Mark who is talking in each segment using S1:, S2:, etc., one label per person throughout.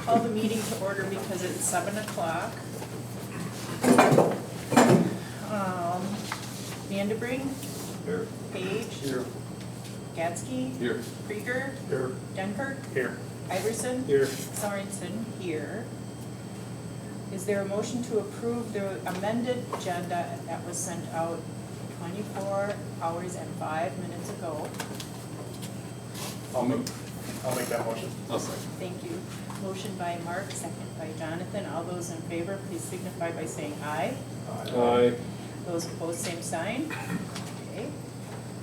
S1: Call the meeting to order because it's 7 o'clock. Vandebring,
S2: Here.
S1: Page,
S2: Here.
S1: Gatsky,
S2: Here.
S1: Krieger,
S2: Here.
S1: Dunkirk,
S2: Here.
S1: Iverson,
S2: Here.
S1: Sorensen here. Is there a motion to approve the amended agenda that was sent out 24 hours and 5 minutes ago?
S2: I'll make that motion. I'll second.
S1: Thank you. Motion by Mark, second by Jonathan. All those in favor, please signify by saying aye.
S2: Aye.
S1: Those opposed, same sign. Okay.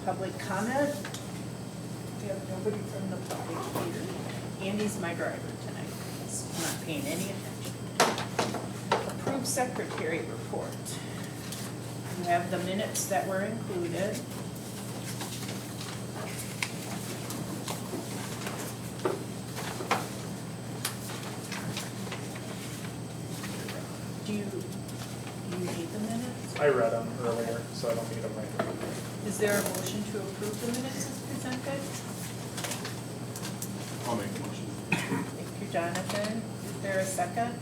S1: Public comment? We have nobody from the public here. Andy's my driver tonight. He's not paying any attention. Approved secretary report. You have the minutes that were included. Do you need the minutes?
S3: I read them earlier, so I don't need them right now.
S1: Is there a motion to approve the minutes as presented?
S2: I'll make the motion.
S1: Thank you, Jonathan. Is there a second?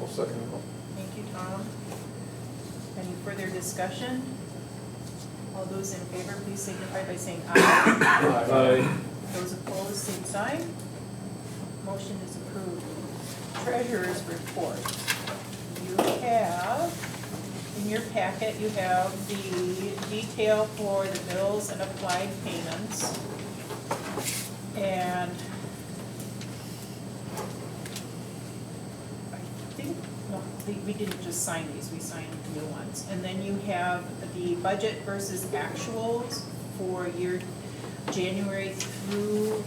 S2: I'll second.
S1: Thank you, Tom. Any further discussion? All those in favor, please signify by saying aye.
S2: Aye.
S1: Those opposed, same sign. Motion is approved. Treasurer's report. You have, in your packet, you have the detail for the bills and applied payments. And I think, no, we didn't just sign these, we signed new ones. And then you have the budget versus actuals for year January through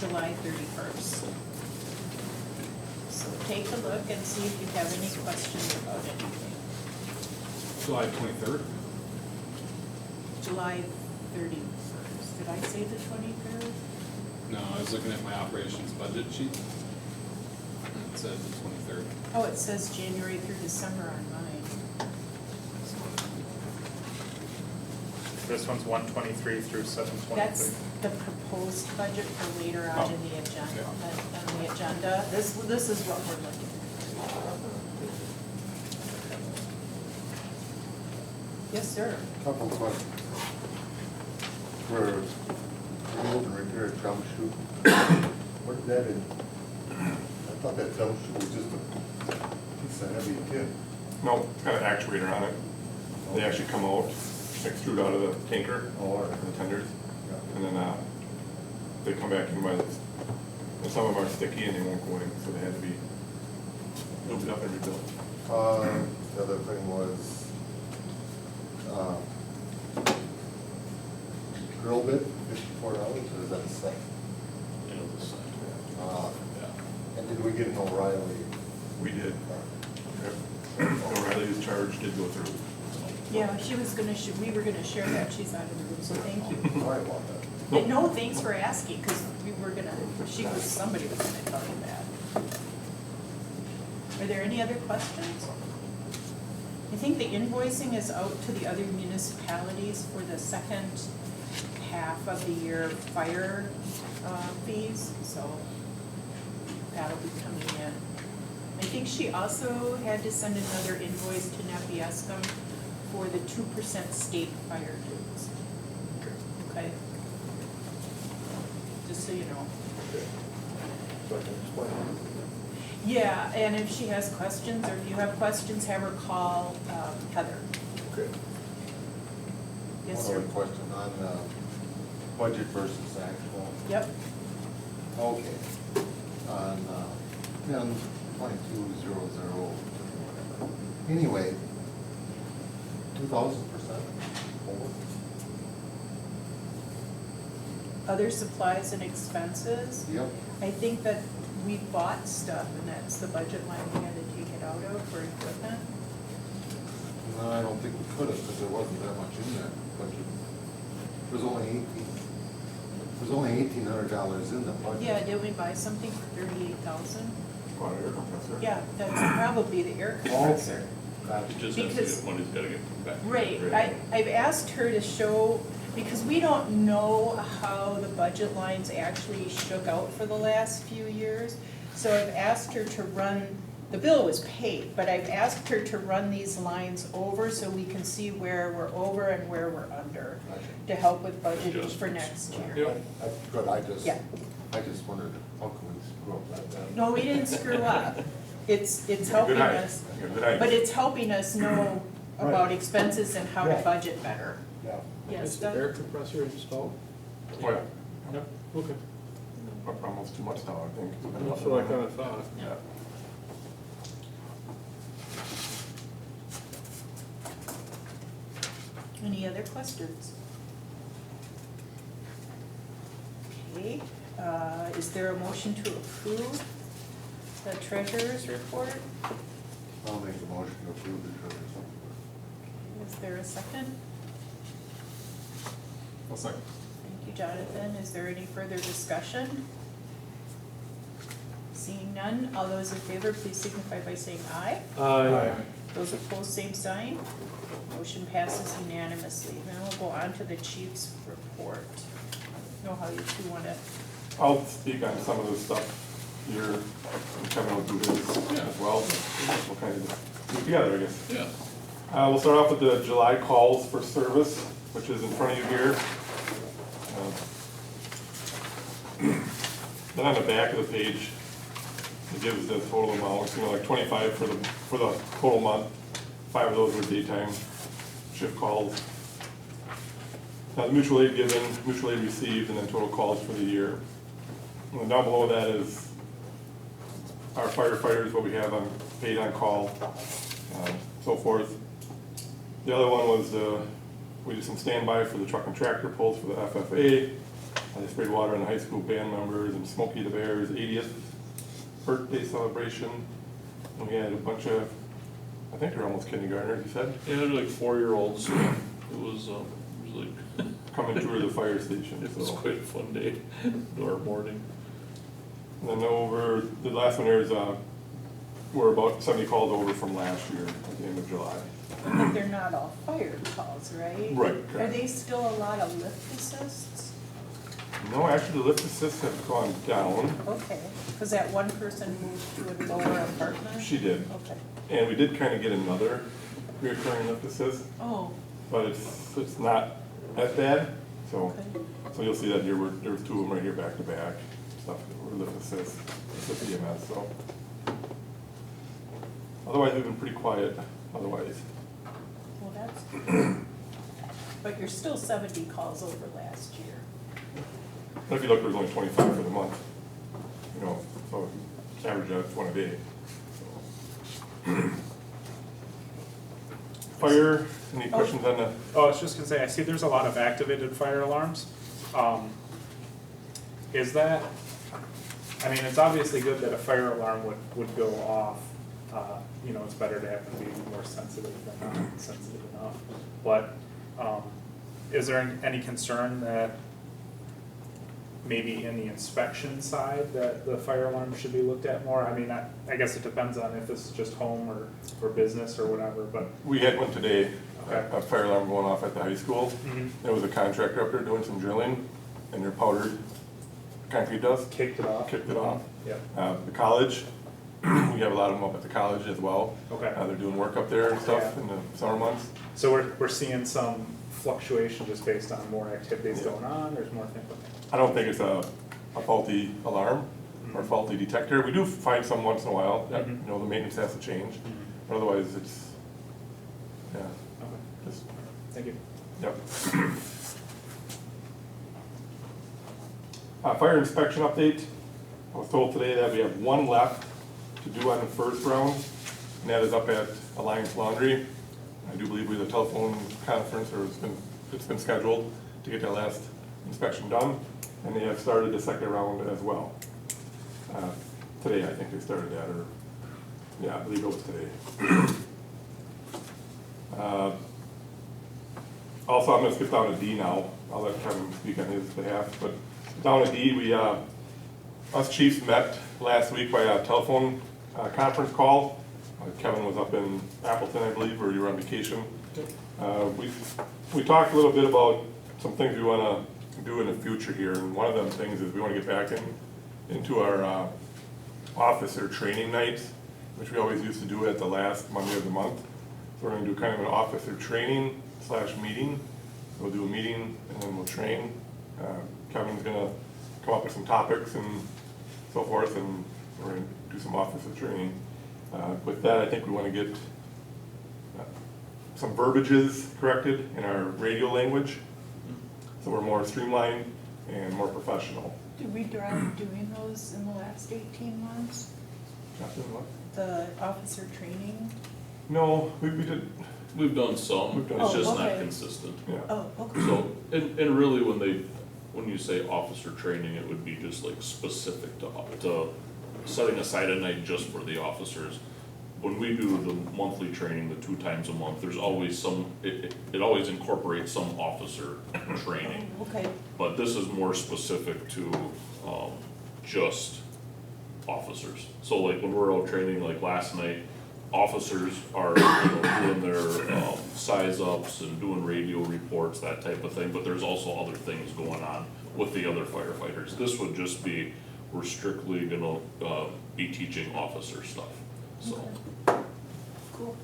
S1: July 31st. So take a look and see if you have any questions about anything.
S2: July 23rd?
S1: July 31st, did I say the 23rd?
S2: No, I was looking at my operations budget sheet. It said the 23rd.
S1: Oh, it says January through December on mine.
S3: This one's 123 through 723.
S1: That's the proposed budget for later on in the agenda, on the agenda. This is what we're looking at. Yes, sir.
S4: Couple of questions. For remove and repair a dump chute, what did that in? I thought that dump chute was just a piece of heavy tin.
S5: No, got an actuator on it. They actually come out, extrude out of the tanker,
S4: Oh, all right.
S5: the tenders,
S4: Yeah.
S5: and then they come back in by this. And some of them are sticky and they won't go in, so they had to be lubed up and rebuilt.
S4: The other thing was, grill bit, $54, or is that a set?
S2: It was a sign.
S4: Yeah. And did we get an O'Reilly?
S5: We did. O'Reilly's charge did go through.
S1: Yeah, she was gonna, we were gonna share that, she's out of the room, so thank you.
S4: Sorry about that.
S1: And no, thanks for asking, because we were gonna, somebody was gonna tell you that. Are there any other questions? I think the invoicing is out to the other municipalities for the second half of the year fire fees, so that'll be coming in. I think she also had to send another invoice to Nepiescum for the 2% state fire dues. Okay? Just so you know.
S4: So I can explain.
S1: Yeah, and if she has questions, or if you have questions, have her call Heather.
S4: Okay.
S1: Yes,
S4: One
S1: sir.
S4: other question on budget versus actual.
S1: Yep.
S4: Okay. On 10.2200, anyway, 2,000% over.
S1: Other supplies and expenses.
S4: Yep.
S1: I think that we bought stuff, and that's the budget line we had to take it out of for equipment.
S4: No, I don't think we could have, because there wasn't that much in that budget. There's only $1,800 in the budget.
S1: Yeah, did we buy something for 38,000?
S5: Water air compressor.
S1: Yeah, that's probably the air compressor.
S4: Gotcha.
S2: Just
S1: Because-
S2: has to get, money's gotta get back.
S1: Right, I've asked her to show, because we don't know how the budget lines actually shook out for the last few years. So I've asked her to run, the bill was paid, but I've asked her to run these lines over so we can see where we're over and where we're under, to help with budgeting for next year.
S4: Good,
S1: Yeah.
S4: I just wondered, how can we screw up that bad?
S1: No, we didn't screw up. It's
S5: Good
S1: helping
S5: eye.
S1: us,
S5: Good eye.
S1: but it's helping us know about
S4: Right.
S1: expenses and how to
S4: Yeah.
S1: budget better.
S4: Yeah.
S1: Yes,
S6: Is the
S1: Doug?
S6: air compressor installed?
S5: Oh, yeah.
S6: Yep. Okay.
S5: Almost too much now, I think.
S6: That's what I kinda thought.
S5: Yeah.
S1: Any other questions? Okay, is there a motion to approve the treasurer's report?
S4: I'll make the motion to approve the treasurer's report.
S1: Is there a second?
S2: I'll second.
S1: Thank you, Jonathan. Is there any further discussion? Seeing none, all those in favor, please signify by saying aye.
S6: Aye.
S1: Those opposed, same sign. Motion passes unanimously. Then we'll go on to the chief's report. Know how you two wanna,
S5: I'll speak on some of the stuff here, and Kevin will do his as well. We'll kind of do it together, I guess.
S2: Yeah.
S5: We'll start off with the July calls for service, which is in front of you here. Then on the back of the page, it gives the total amount, like 25 for the total month. 5 of those were daytime shift calls. Now the mutual aid given, mutual aid received, and then total calls for the year. And then down below that is our firefighters, what we have on, paid on call, so forth. The other one was, we did some standby for the truck and tractor pulls for the FFA. They sprayed water on the high school band members and Smokey the Bear's 80th birthday celebration. And we had a bunch of, I think they're almost kindergartners, you said,
S6: Yeah, they're like 4-year-olds. It was like,
S5: come and tour the fire station.
S6: it was
S5: So.
S6: quite a fun day, or morning.
S5: And then over, the last one here is, we're about 70 calls over from last year at the end of July.
S1: but they're not all fire calls, right?
S5: Right,
S1: Are
S5: correct.
S1: they still a lot of lift assists?
S5: No, actually, the lift assists have gone down.
S1: Okay, because that one person moved to a lower apartment?
S5: She did.
S1: Okay.
S5: And we did kind of get another reoccurring lift assist,
S1: Oh,
S5: but it's not as bad. So,
S1: okay.
S5: so you'll see that here, there was 2 of them right here back to back, stuff that were lift assist, with EMS, so. Otherwise, we've been pretty quiet, otherwise.
S1: Well, that's good. But you're still 70 calls over last year.
S5: But if you look, there was only 25 for the month, you know, so average out 1 a day. So. Fire, any questions on the?
S3: Oh, I was just gonna say, I see there's a lot of activated fire alarms. Is that, I mean, it's obviously good that a fire alarm would go off. You know, it's better to have them be more sensitive than not sensitive enough. But, is there any concern that maybe in the inspection side that the fire alarm should be looked at more? I mean, I guess it depends on if this is just home or business or whatever, but.
S5: We had one today,
S3: Okay.
S5: a fire alarm going off at the high school.
S3: Mhm.
S5: There was a contractor up there doing some drilling, and their powdered concrete dust
S3: Kicked it off?
S5: kicked it off.
S3: Yep.
S5: The college, we have a lot of them up at the college as well.
S3: Okay.
S5: They're doing work up there and stuff
S3: Yeah.
S5: in the summer months.
S3: So we're seeing some fluctuation just based on more activities
S5: Yeah.
S3: going on, there's more things.
S5: I don't think it's a faulty alarm or
S3: Mhm.
S5: faulty detector. We do find some once in a while, that,
S3: Mhm.
S5: you know, the maintenance has to change.
S3: Mhm.
S5: But otherwise, it's, yeah,
S3: Okay,
S5: just,
S3: thank you.
S5: yep. Fire inspection update. I was told today that we have 1 left to do on the first round, and that is up at Alliance Laundry. I do believe we have a telephone conference, or it's been scheduled to get that last inspection done, and they have started the second round as well. Today, I think they started that, or, yeah, I believe it was today. Also, I'm gonna skip down to D now, I'll let Kevin speak on his behalf, but down at D, we, us chiefs met last week by a telephone conference call. Kevin was up in Appleton, I believe, or you were on vacation. We talked a little bit about some things we wanna do in the future here, and one of them things is we wanna get back into our officer training night, which we always used to do at the last Monday of the month. So we're gonna do kind of an officer training / meeting. We'll do a meeting and then we'll train. Kevin's gonna come up with some topics and so forth, and we're gonna do some officer training. With that, I think we wanna get some verbiages corrected in our radio language, so we're more streamlined and more professional.
S1: Did we try doing those in the last 18 months?
S5: Justin, what?
S1: The officer training?
S5: No, we did,
S6: We've done some,
S5: We've done
S6: it's
S1: some.
S6: just
S1: Oh,
S6: not
S1: okay.
S6: consistent.
S5: yeah.
S1: Oh, okay.
S6: So, and really when you say officer training, it would be just like specific to setting aside a night just for the officers. When we do the monthly training, the 2 times a month, there's always it always incorporates some officer training.
S1: Oh, okay.
S6: But this is more specific to, just officers. So like when we're out training, like last night, officers are, doing their, size ups and doing radio reports, that type of thing, but there's also other things going on with the other firefighters. This would just be, we're strictly gonna, be teaching officer stuff, so.
S1: Okay. Cool,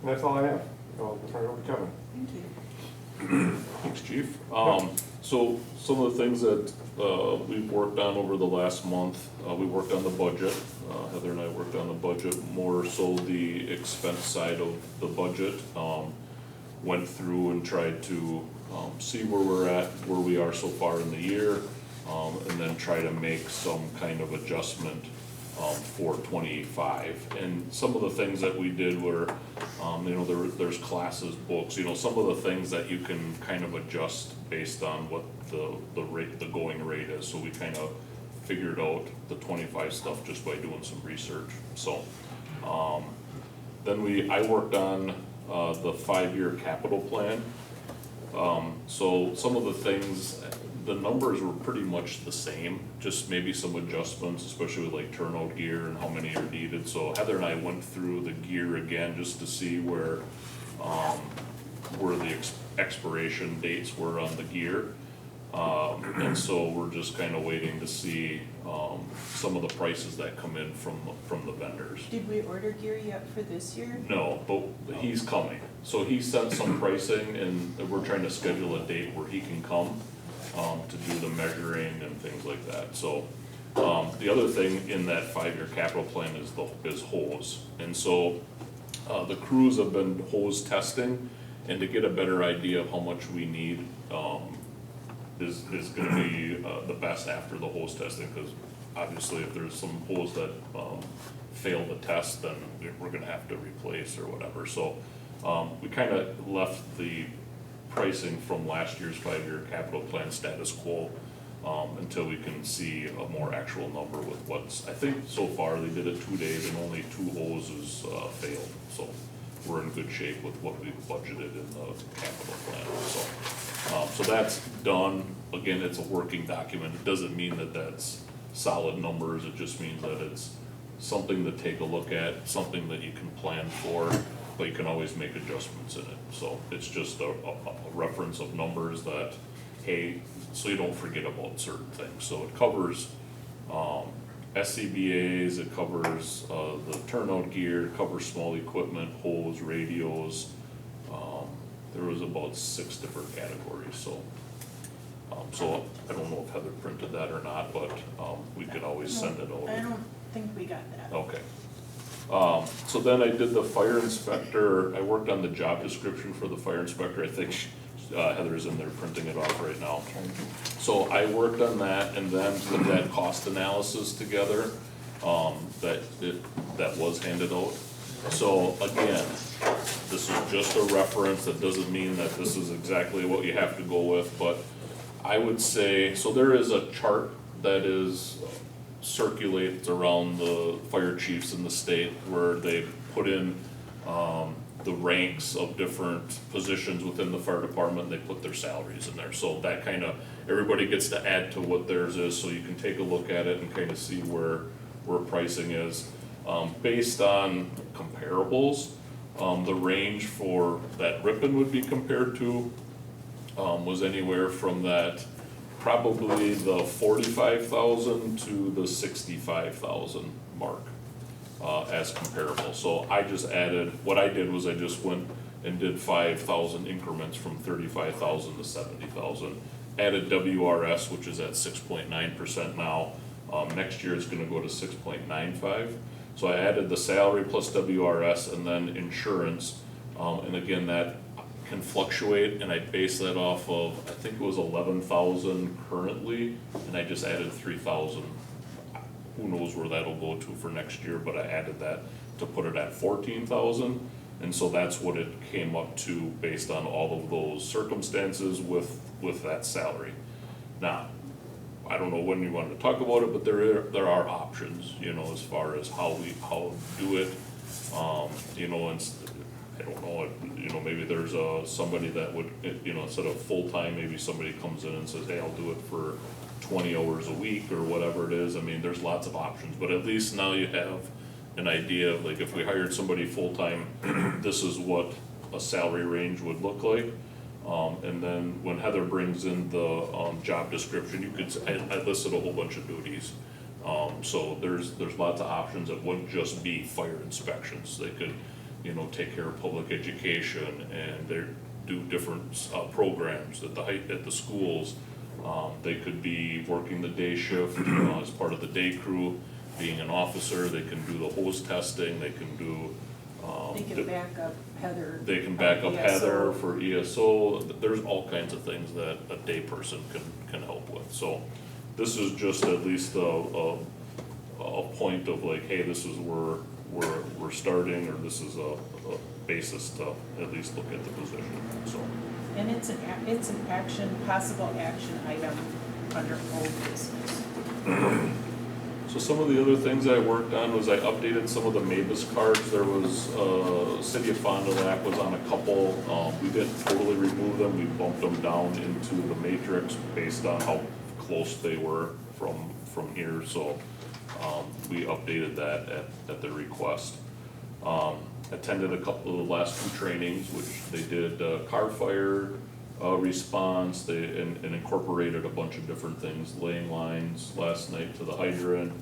S5: And that's all I have. I'll turn it over to Kevin.
S1: thank you.
S6: Thanks, chief. So some of the things that, we've worked on over the last month, we worked on the budget. Heather and I worked on the budget, more so the expense side of the budget. Went through and tried to, see where we're at, where we are so far in the year, and then try to make some kind of adjustment, for 25. And some of the things that we did were, there's classes, books, some of the things that you can kind of adjust based on what the rate, the going rate is. So we kind of figured out the 25 stuff just by doing some research. So, then I worked on, the 5-year capital plan. So some of the things, the numbers were pretty much the same, just maybe some adjustments, especially with like turnout gear and how many are needed. So Heather and I went through the gear again just to see where the expiration dates were on the gear. And so we're just kind of waiting to see some of the prices that come in from the vendors.
S1: Did we order gear yet for this year?
S6: No, but he's coming. So he sent some pricing and we're trying to schedule a date where he can come to do the measuring and things like that. So the other thing in that 5-year capital plan is hose. And so the crews have been hose testing, and to get a better idea of how much we need is gonna be the best after the hose testing, because obviously if there's some hose that fail the test, then we're gonna have to replace or whatever. So we kind of left the pricing from last year's 5-year capital plan status quo until we can see a more actual number with what's, I think so far they did it 2 days and only 2 hoses failed. So we're in good shape with what we've budgeted in the capital plan. So that's done. Again, it's a working document. It doesn't mean that that's solid numbers. It just means that it's something to take a look at, something that you can plan for, but you can always make adjustments in it. So it's just a reference of numbers that, hey, so you don't forget about certain things. So it covers SCBA's, it covers the turnout gear, it covers small equipment, hose, radios. There was about 6 different categories, so I don't know if Heather printed that or not, but we could always send it over.
S1: I don't think we got that.
S6: Okay. So then I did the fire inspector, I worked on the job description for the fire inspector. I think Heather's in there printing it off right now. So I worked on that and then put that cost analysis together, that was handed out. So again, this is just a reference. That doesn't mean that this is exactly what you have to go with, but I would say, so there is a chart that circulates around the fire chiefs in the state where they put in the ranks of different positions within the fire department. They put their salaries in there, so that kind of, everybody gets to add to what theirs is, so you can take a look at it and kind of see where pricing is. Based on comparables, the range for that Ripon would be compared to was anywhere from that probably the 45,000 to the 65,000 mark, as comparable. So I just added, what I did was I just went and did 5,000 increments from 35,000 to 70,000. Added WRS, which is at 6.9% now. Next year it's gonna go to 6.95. So I added the salary plus WRS and then insurance. And again, that can fluctuate, and I base that off of, I think it was 11,000 currently, and I just added 3,000. Who knows where that'll go to for next year, but I added that to put it at 14,000. And so that's what it came up to based on all of those circumstances with that salary. Now, I don't know when you wanted to talk about it, but there are options, you know, as far as how to do it. You know, and I don't know, you know, maybe there's somebody that would, you know, instead of full-time, maybe somebody comes in and says, hey, I'll do it for 20 hours a week or whatever it is. I mean, there's lots of options, but at least now you have an idea of, like, if we hired somebody full-time, this is what a salary range would look like. And then when Heather brings in the job description, you could, I listed a whole bunch of duties. So there's lots of options. It wouldn't just be fire inspections. They could, you know, take care of public education, and they do different programs at the schools. They could be working the day shift as part of the day crew, being an officer. They can do the hose testing. They can do.
S1: They can back up Heather.
S6: They can back up
S1: ESO.
S6: Heather for ESO. There's all kinds of things that a day person can help with. So this is just at least a point of, like, hey, this is where we're starting, or this is a basis to at least look at the position, so.
S1: And it's an possible action item under old business.
S6: So some of the other things I worked on was I updated some of the Mavis cards. There was, City of Fond du Lac was on a couple. We didn't totally remove them. We bumped them down into the matrix based on how close they were from here. So we updated that at their request. Attended a couple of the last two trainings, which they did car fire response. They and incorporated a bunch of different things, laying lines last night to the hydrant.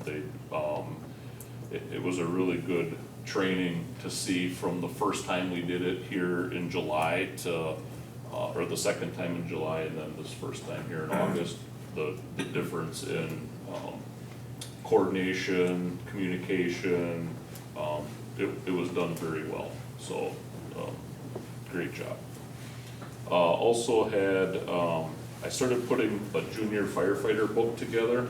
S6: It was a really good training to see from the first time we did it here in July to, or the second time in July, and then this first time here in August, the difference in coordination, communication. It was done very well, so great job. Also had, I started putting a junior firefighter book together,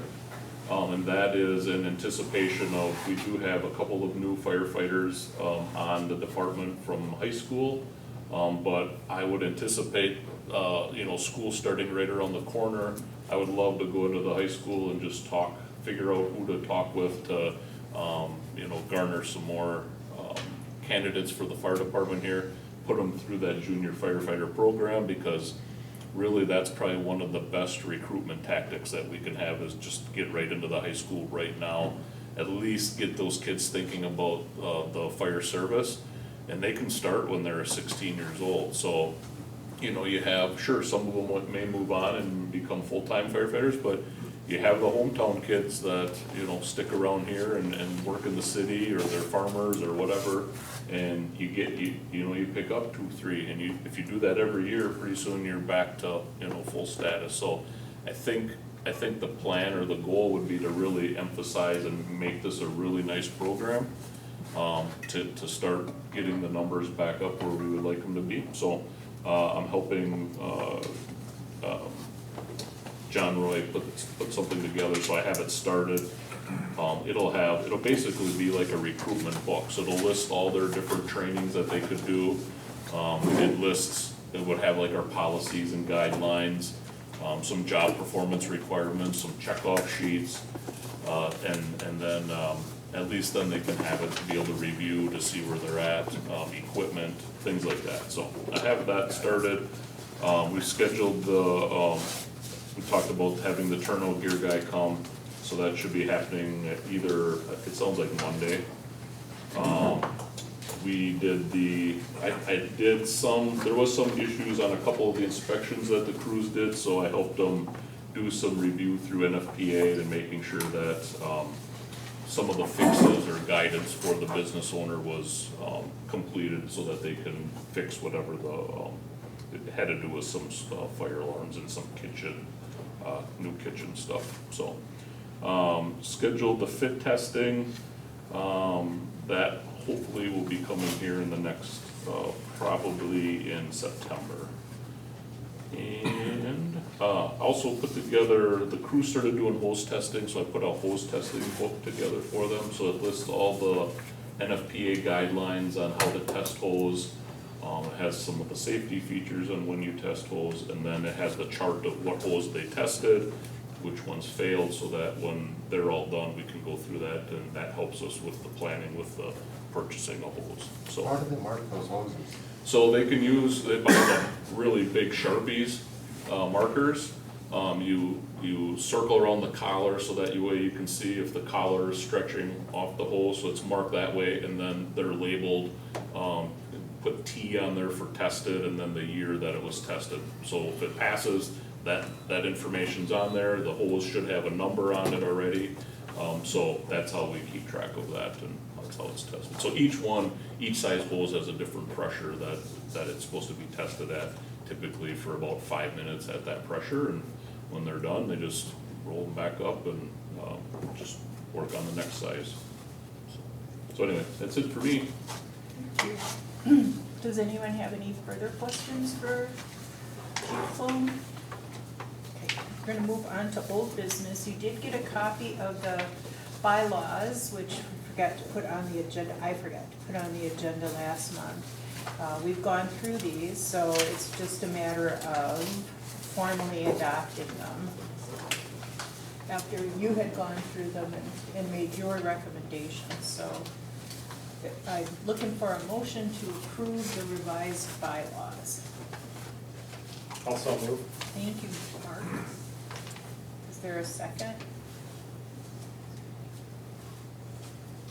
S6: and that is in anticipation of, we do have a couple of new firefighters on the department from high school, but I would anticipate, you know, school starting right around the corner. I would love to go into the high school and just figure out who to talk with to, you know, garner some more candidates for the fire department here, put them through that junior firefighter program, because really that's probably one of the best recruitment tactics that we can have, is just get right into the high school right now. At least get those kids thinking about the fire service, and they can start when they're 16 years old. So, you know, you have, sure, some of them may move on and become full-time firefighters, but you have the hometown kids that, you know, stick around here and work in the city, or they're farmers or whatever, and you pick up 2, 3, and if you do that every year, pretty soon you're back to, you know, full status. So I think the plan or the goal would be to really emphasize and make this a really nice program, to start getting the numbers back up where we would like them to be. So I'm helping John Roy put something together, so I have it started. It'll basically be like a recruitment book, so it'll list all their different trainings that they could do. It lists, it would have like our policies and guidelines, some job performance requirements, some checkoff sheets, and then at least then they can have it to be able to review to see where they're at, equipment, things like that. So I have that started. We scheduled we talked about having the turnout gear guy come, so that should be happening at either, it sounds like Monday. We did there was some issues on a couple of the inspections that the crews did, so I helped them do some review through NFPA and making sure that, some of the fixes or guidance for the business owner was, completed so that they can fix whatever it had to do with some, fire alarms and some kitchen, new kitchen stuff, so. Scheduled the fit testing, that hopefully will be coming here in the next, probably in September. And, also put together, the crew started doing hose testing, so I put a hose testing book together for them, so it lists all the NFPA guidelines on how to test hose. It has some of the safety features on when you test hose, and then it has the chart of what hose they tested, which ones failed, so that when they're all done, we can go through that, and that helps us with the planning with the purchasing of hose, so.
S4: How do they mark those hoses?
S6: So they can use, they buy the really big Sharpies, markers. You circle around the collar so that way you can see if the collar is stretching off the hose, so it's marked that way, and then they're labeled, put T on there for tested, and then the year that it was tested. So if it passes, that information's on there, the hose should have a number on it already. So that's how we keep track of that, and that's how it's tested. So each size hose has a different pressure that it's supposed to be tested at, typically for about 5 minutes at that pressure, and when they're done, they just roll them back up and, just work on the next size. So anyway, that's it for me.
S1: Thank you. Does anyone have any further questions for Chief Sloan? Okay, we're gonna move on to old business. You did get a copy of the bylaws, which we forgot to put on the agenda, I forgot to put on the agenda last month. We've gone through these, so it's just a matter of formally adopting them after you had gone through them and made your recommendations, so I'm looking for a motion to approve the revised bylaws.
S3: Also move.
S1: Thank you, Mark. Is there a second?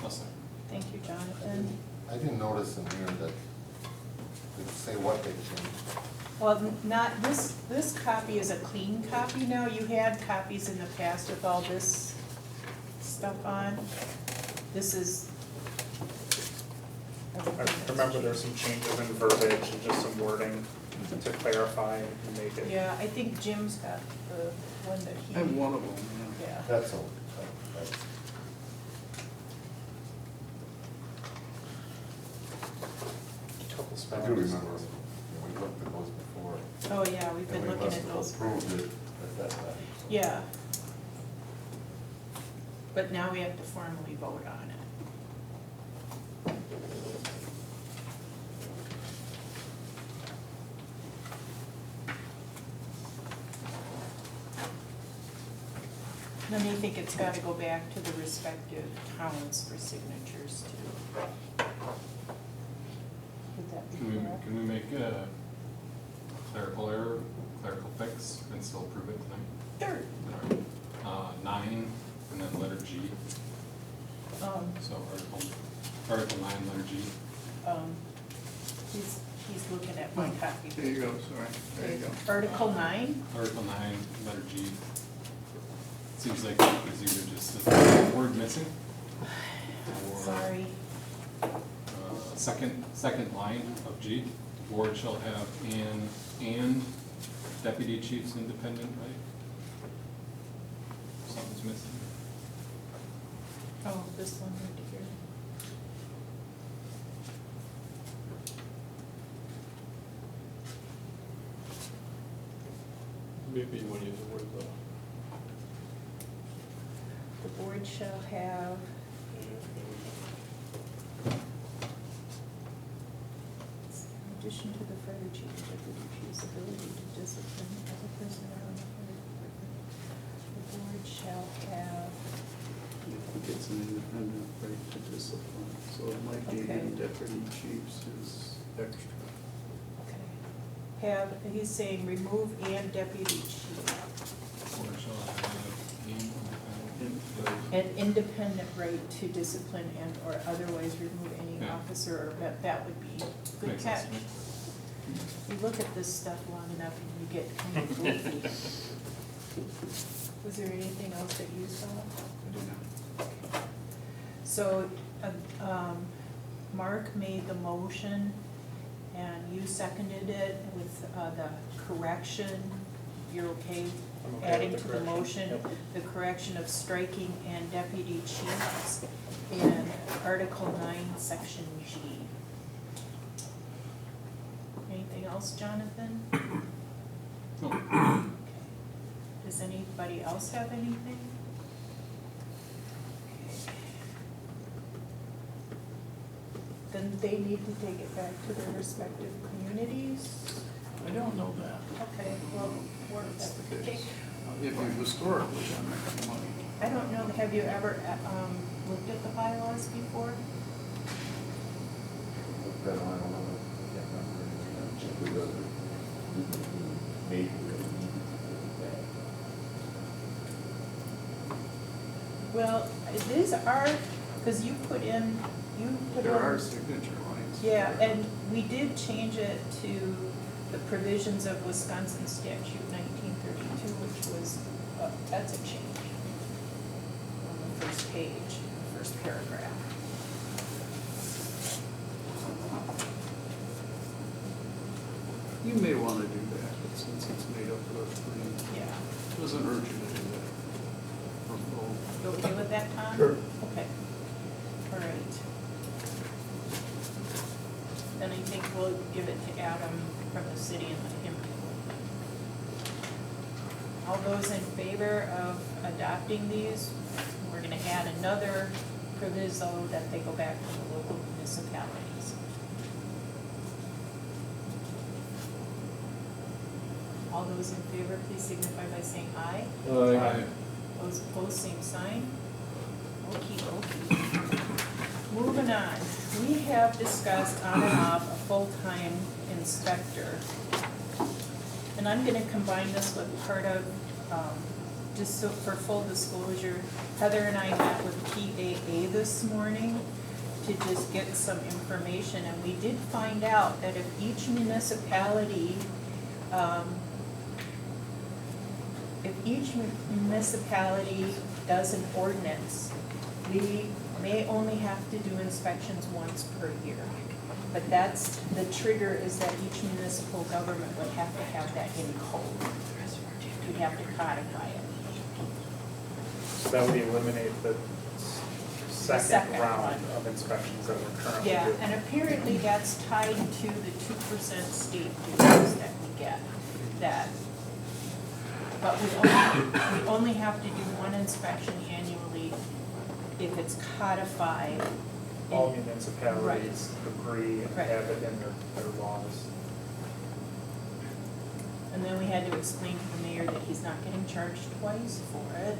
S2: I'll say.
S1: Thank you, Jonathan.
S4: I didn't notice in here that it say what they changed.
S1: Well, not, this copy is a clean copy now. You had copies in the past with all this stuff on. This is.
S3: I remember there's some changes in verbiage and just some wording to clarify and make it.
S1: Yeah, I think Jim's got the one that he.
S7: I have one of them, yeah.
S1: Yeah.
S4: That's all. That's-
S3: Couple
S4: I
S3: spellings.
S4: do remember, we looked at those before.
S1: Oh, yeah, we've been
S4: And we
S1: looking
S4: must
S1: at
S4: have
S1: those.
S4: approved it at that time.
S1: Yeah. But now we have to formally vote on it. Then you think it's gotta go back to the respective towns for signatures too. Would that be correct?
S2: Can we make a clerical error, clerical fix, and still approve it tonight?
S1: Sure.
S2: 9, and then letter G, so article 9, letter G.
S1: He's looking at my copy.
S7: There you go, sorry, there you go.
S1: Article 9,
S2: Article 9, letter G. Seems like it was either just a word missing, or
S1: sorry.
S2: second line of G. The board shall have and deputy chief's independent right. Something's missing.
S1: Oh, this one right here.
S5: Maybe you want to use the word
S1: The board shall have in addition to the fire chief, deputy chief's ability to discipline other personnel in the fire department, the board shall have,
S7: I think it's an independent right to discipline, so it might be
S1: Okay.
S7: in deputy chiefs is extra.
S1: okay, have, he's saying remove and deputy chief.
S2: Board shall have
S1: An independent right to discipline and or otherwise remove any
S2: Yeah.
S1: officer, or that would be good
S2: Makes
S1: catch.
S2: sense to me.
S1: You look at this stuff long enough and you get kind of goofy. Was there anything else that you saw?
S7: I do not.
S1: So, Mark made the motion and you seconded it with, the correction. You're okay
S3: I'm okay
S1: adding
S3: with
S1: to
S3: the
S1: the
S3: correction.
S1: motion,
S3: Yep.
S1: the correction of striking and deputy chiefs in Article 9, Section G. Anything else, Jonathan?
S2: No.
S1: Okay. Does anybody else have anything? Okay. Then they need to take it back to their respective communities.
S7: I don't know that.
S1: Okay, well,
S7: That's the
S1: okay.
S7: case. If you've historically done that money.
S1: I don't know, have you ever, looked at the bylaws before?
S4: But I don't know, I can't remember anything. Maybe.
S1: Well, these are, because you put in.
S7: There are signature lines.
S1: Yeah, and we did change it to the provisions of Wisconsin statute 1932, which was, that's a change on the first page, first paragraph.
S7: You may want to do that, but since it's made up of three,
S1: Yeah.
S7: it doesn't hurt you to do that. For both.
S1: You okay with that, Tom?
S3: Sure.
S1: Okay. All right. Then I think we'll give it to Adam from the city and let him do it. All those in favor of adopting these, we're gonna add another proviso that they go back to the local municipalities. All those in favor, please signify by saying aye.
S3: Aye.
S1: Those opposed, same sign. Okey dokey. Moving on, we have discussed on and off a full-time inspector. And I'm gonna combine this with part of, just so for full disclosure, Heather and I met with PAA this morning to just get some information, and we did find out that if each municipality, does an ordinance, we may only have to do inspections once per year. But that's, the trigger is that each municipal government would have to have that in code. You'd have to codify it.
S3: So that would eliminate the second
S1: second
S3: round
S1: one.
S3: of inspections that we're currently
S1: Yeah,
S3: doing.
S1: and apparently that's tied to the 2% state dues that we get, that. But we only have to do one inspection annually if it's codified.
S3: All municipalities agree and
S1: Right.
S3: have it in their laws.
S1: And then we had to explain to the mayor that he's not getting charged twice for it.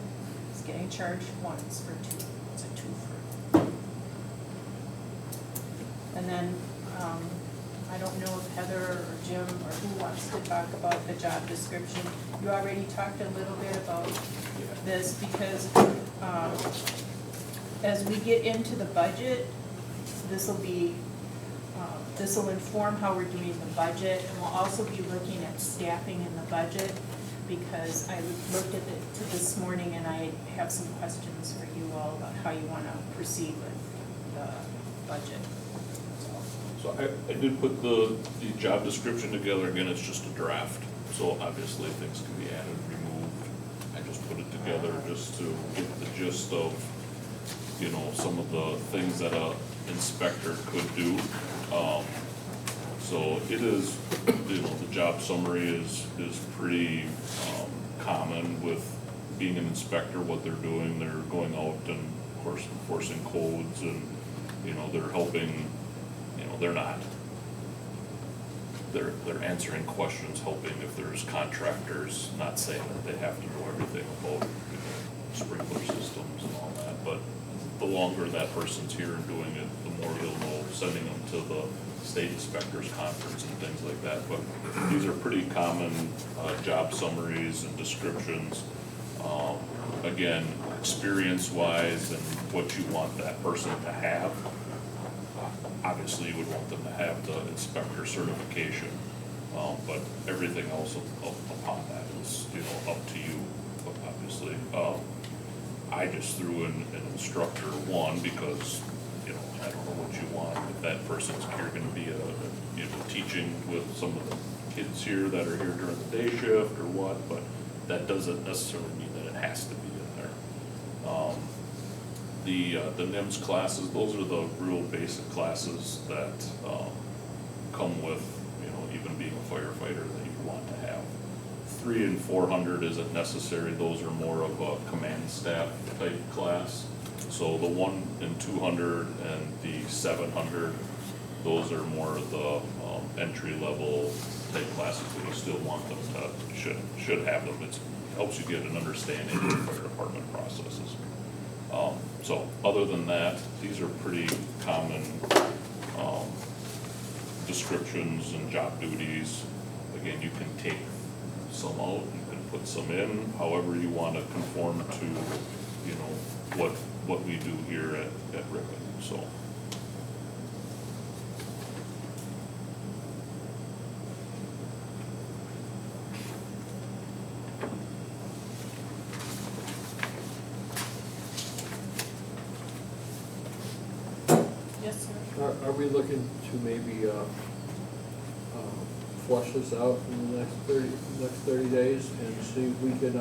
S1: He's getting charged once for two. It's a twofer. And then, I don't know if Heather or Jim or who wants to talk about the job description. You already talked a little bit about this because, as we get into the budget, this will inform how we're doing the budget, and we'll also be looking at staffing in the budget, because I looked at it this morning and I have some questions for you all about how you wanna proceed with the budget.
S6: So I did put the job description together, again, it's just a draft, so obviously things can be added, removed. I just put it together just to get the gist of, you know, some of the things that a inspector could do. So it is, you know, the job summary is pretty, common with being an inspector, what they're doing. They're going out and, of course, enforcing codes and, you know, they're helping, you know, they're answering questions, helping if there's contractors, not saying that they have to know everything about, you know, sprinkler systems and all that, but the longer that person's here and doing it, the more they'll know, sending them to the state inspectors conference and things like that. But these are pretty common, job summaries and descriptions. Again, experience-wise and what you want that person to have. Obviously, you would want them to have the inspector certification, but everything else upon that is, you know, up to you. obviously. I just threw in an instructor one because, you know, I don't know what you want. If that person's here gonna be teaching with some of the kids here that are here during the day shift or what, but that doesn't necessarily mean that it has to be in there. The NIMS classes, those are the real basic classes that, come with, you know, even being a firefighter that you want to have. 300 and 400 isn't necessary, those are more of a command staff type class. So the 1 and 200 and the 700, those are more of the entry level type classes that you still want them to, should have them. It helps you get an understanding of the fire department processes. So other than that, these are pretty common descriptions and job duties. Again, you can take some out, you can put some in, however you want to conform to, you know, what we do here at Ripon, so.
S1: Yes, sir.
S7: Are we looking to maybe, flush this out in the next 30 days and see if we can,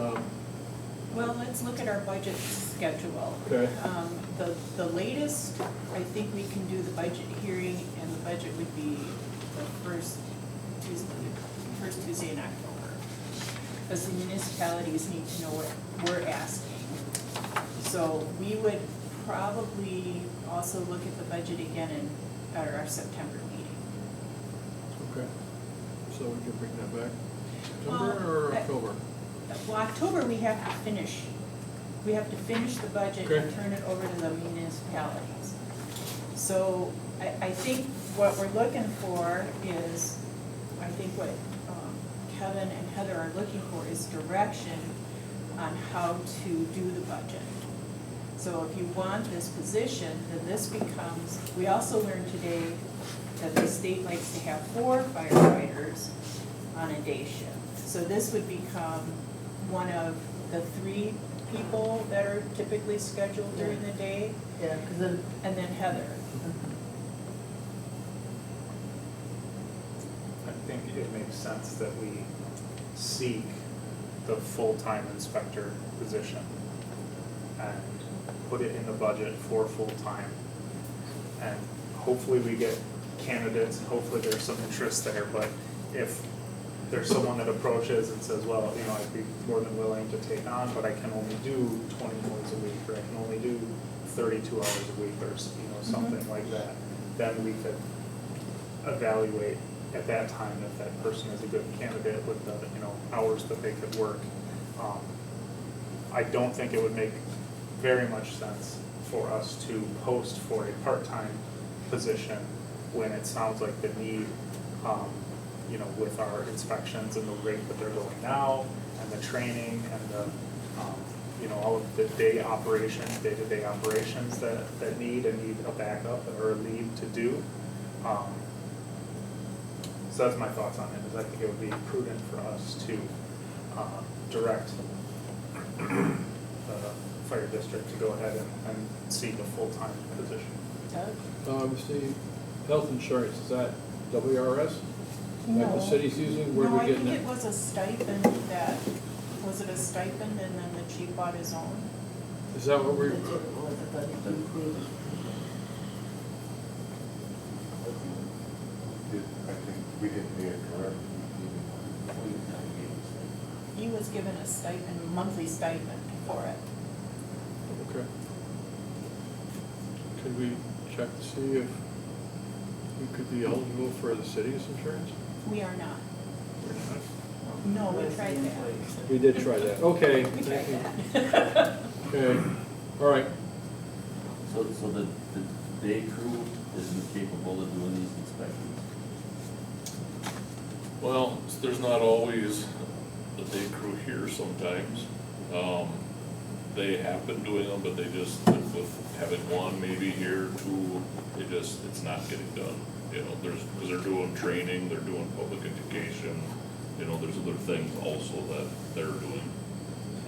S1: Well, let's look at our budget schedule.
S7: okay,
S1: The latest, I think we can do the budget hearing, and the budget would be the first Tuesday in October. Because the municipalities need to know what we're asking. So we would probably also look at the budget again at our September meeting.
S7: okay. So we can bring that back, September or October?
S1: Well, October, we have to finish. We have to finish the budget and
S7: Okay.
S1: turn it over to the municipalities. So I think what we're looking for is, I think what Kevin and Heather are looking for is direction on how to do the budget. So if you want this position, then this becomes, we also learned today that the state likes to have 4 firefighters on a day shift. So this would become one of the 3 people that are typically scheduled during the day,
S8: Yeah, because then,
S1: and then Heather.
S3: I think it makes sense that we seek the full-time inspector position and put it in the budget for full-time. And hopefully we get candidates, and hopefully there's some interest there, but if there's someone that approaches and says, well, you know, I'd be more than willing to take on, but I can only do 20 hours a week, or I can only do 32 hours a week, or, you know, something like that, then we could evaluate at that time if that person is a good candidate with the, you know, hours that they could work. I don't think it would make very much sense for us to post for a part-time position when it sounds like the need, you know, with our inspections and the rate that they're going now, and the training and the, you know, all of the day-to-day operations that need a backup or a lead to do. So that's my thoughts on it, is I think it would be prudent for us to direct the fire district to go ahead and seek a full-time position.
S1: Doug?
S7: See, health insurance, is that WRS? Like the
S1: No.
S7: city's using, where are we getting
S1: No, I
S7: it?
S1: think it was a stipend that, was it a stipend and then the chief bought his own?
S7: Is that what we're,
S8: the budget included.
S4: I think we didn't pay it correct.
S1: He was given a stipend, a monthly stipend for it.
S7: okay. Could we check to see if we could be eligible for the city's insurance?
S1: We are not.
S7: We're not.
S1: No, we tried that.
S7: We did try that, okay,
S1: We
S7: thank you.
S1: tried that.
S7: Okay, all right,
S9: So the day crew isn't capable of doing these inspections?
S6: Well, there's not always the day crew here sometimes. They have been doing them, but they just, with having one maybe here, 2, it's not getting done. You know, because they're doing training, they're doing public education, you know, there's other things also that they're doing.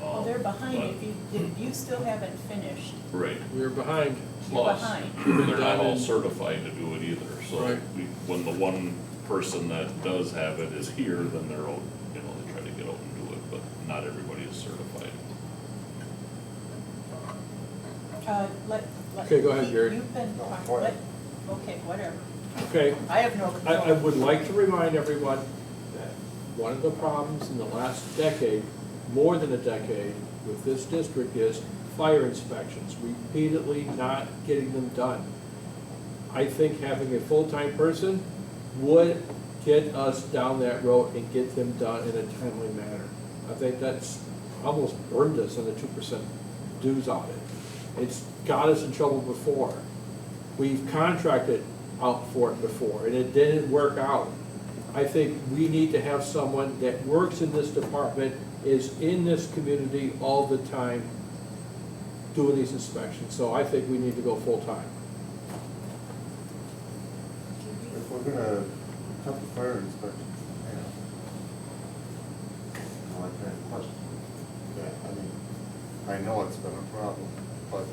S1: Well, they're behind,
S6: but-
S1: if you still haven't finished,
S6: Right.
S7: We're behind.
S1: you're
S6: Plus,
S1: behind.
S6: they're not all certified to do it either, so
S7: Right.
S6: when the one person that does have it is here, then they're out, you know, they try to get out and do it, but not everybody is certified.
S1: Let.
S7: Okay, go ahead, Gary.
S1: You've been,
S4: No,
S1: talking-
S4: go ahead.
S1: okay, whatever.
S7: Okay,
S1: I have no control.
S7: I would like to remind everyone that one of the problems in the last decade, more than a decade, with this district is fire inspections, repeatedly not getting them done. I think having a full-time person would get us down that road and get them done in a timely manner. I think that's almost burned us on the 2% dues audit. It's got us in trouble before. We've contracted out for it before, and it didn't work out. I think we need to have someone that works in this department, is in this community all the time, doing these inspections. So I think we need to go full-time.
S4: If we're gonna cut the fire inspection, I like that question. Yeah, I mean, I know it's been a problem, but,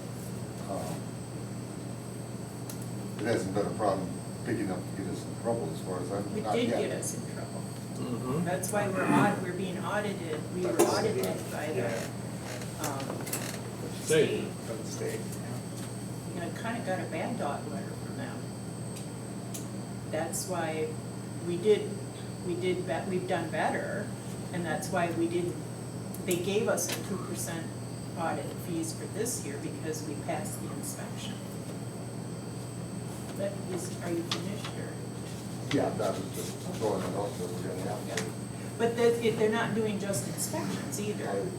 S4: it hasn't been a problem big enough to get us in trouble as far as I'm,
S1: It
S4: not
S1: did
S4: yet.
S1: get us in trouble.
S7: Mm-hmm.
S1: That's why we're being audited, we were audited by the, state.
S3: From the state,
S1: You know, kinda got a bad dog letter from them. That's why we've done better, and that's why they gave us a 2% audit fees for this year because we passed the inspection. But are you finished or?
S4: Yeah, that was just throwing it out there, we're gonna have to.
S1: But they're not doing just inspections either.
S4: I don't know.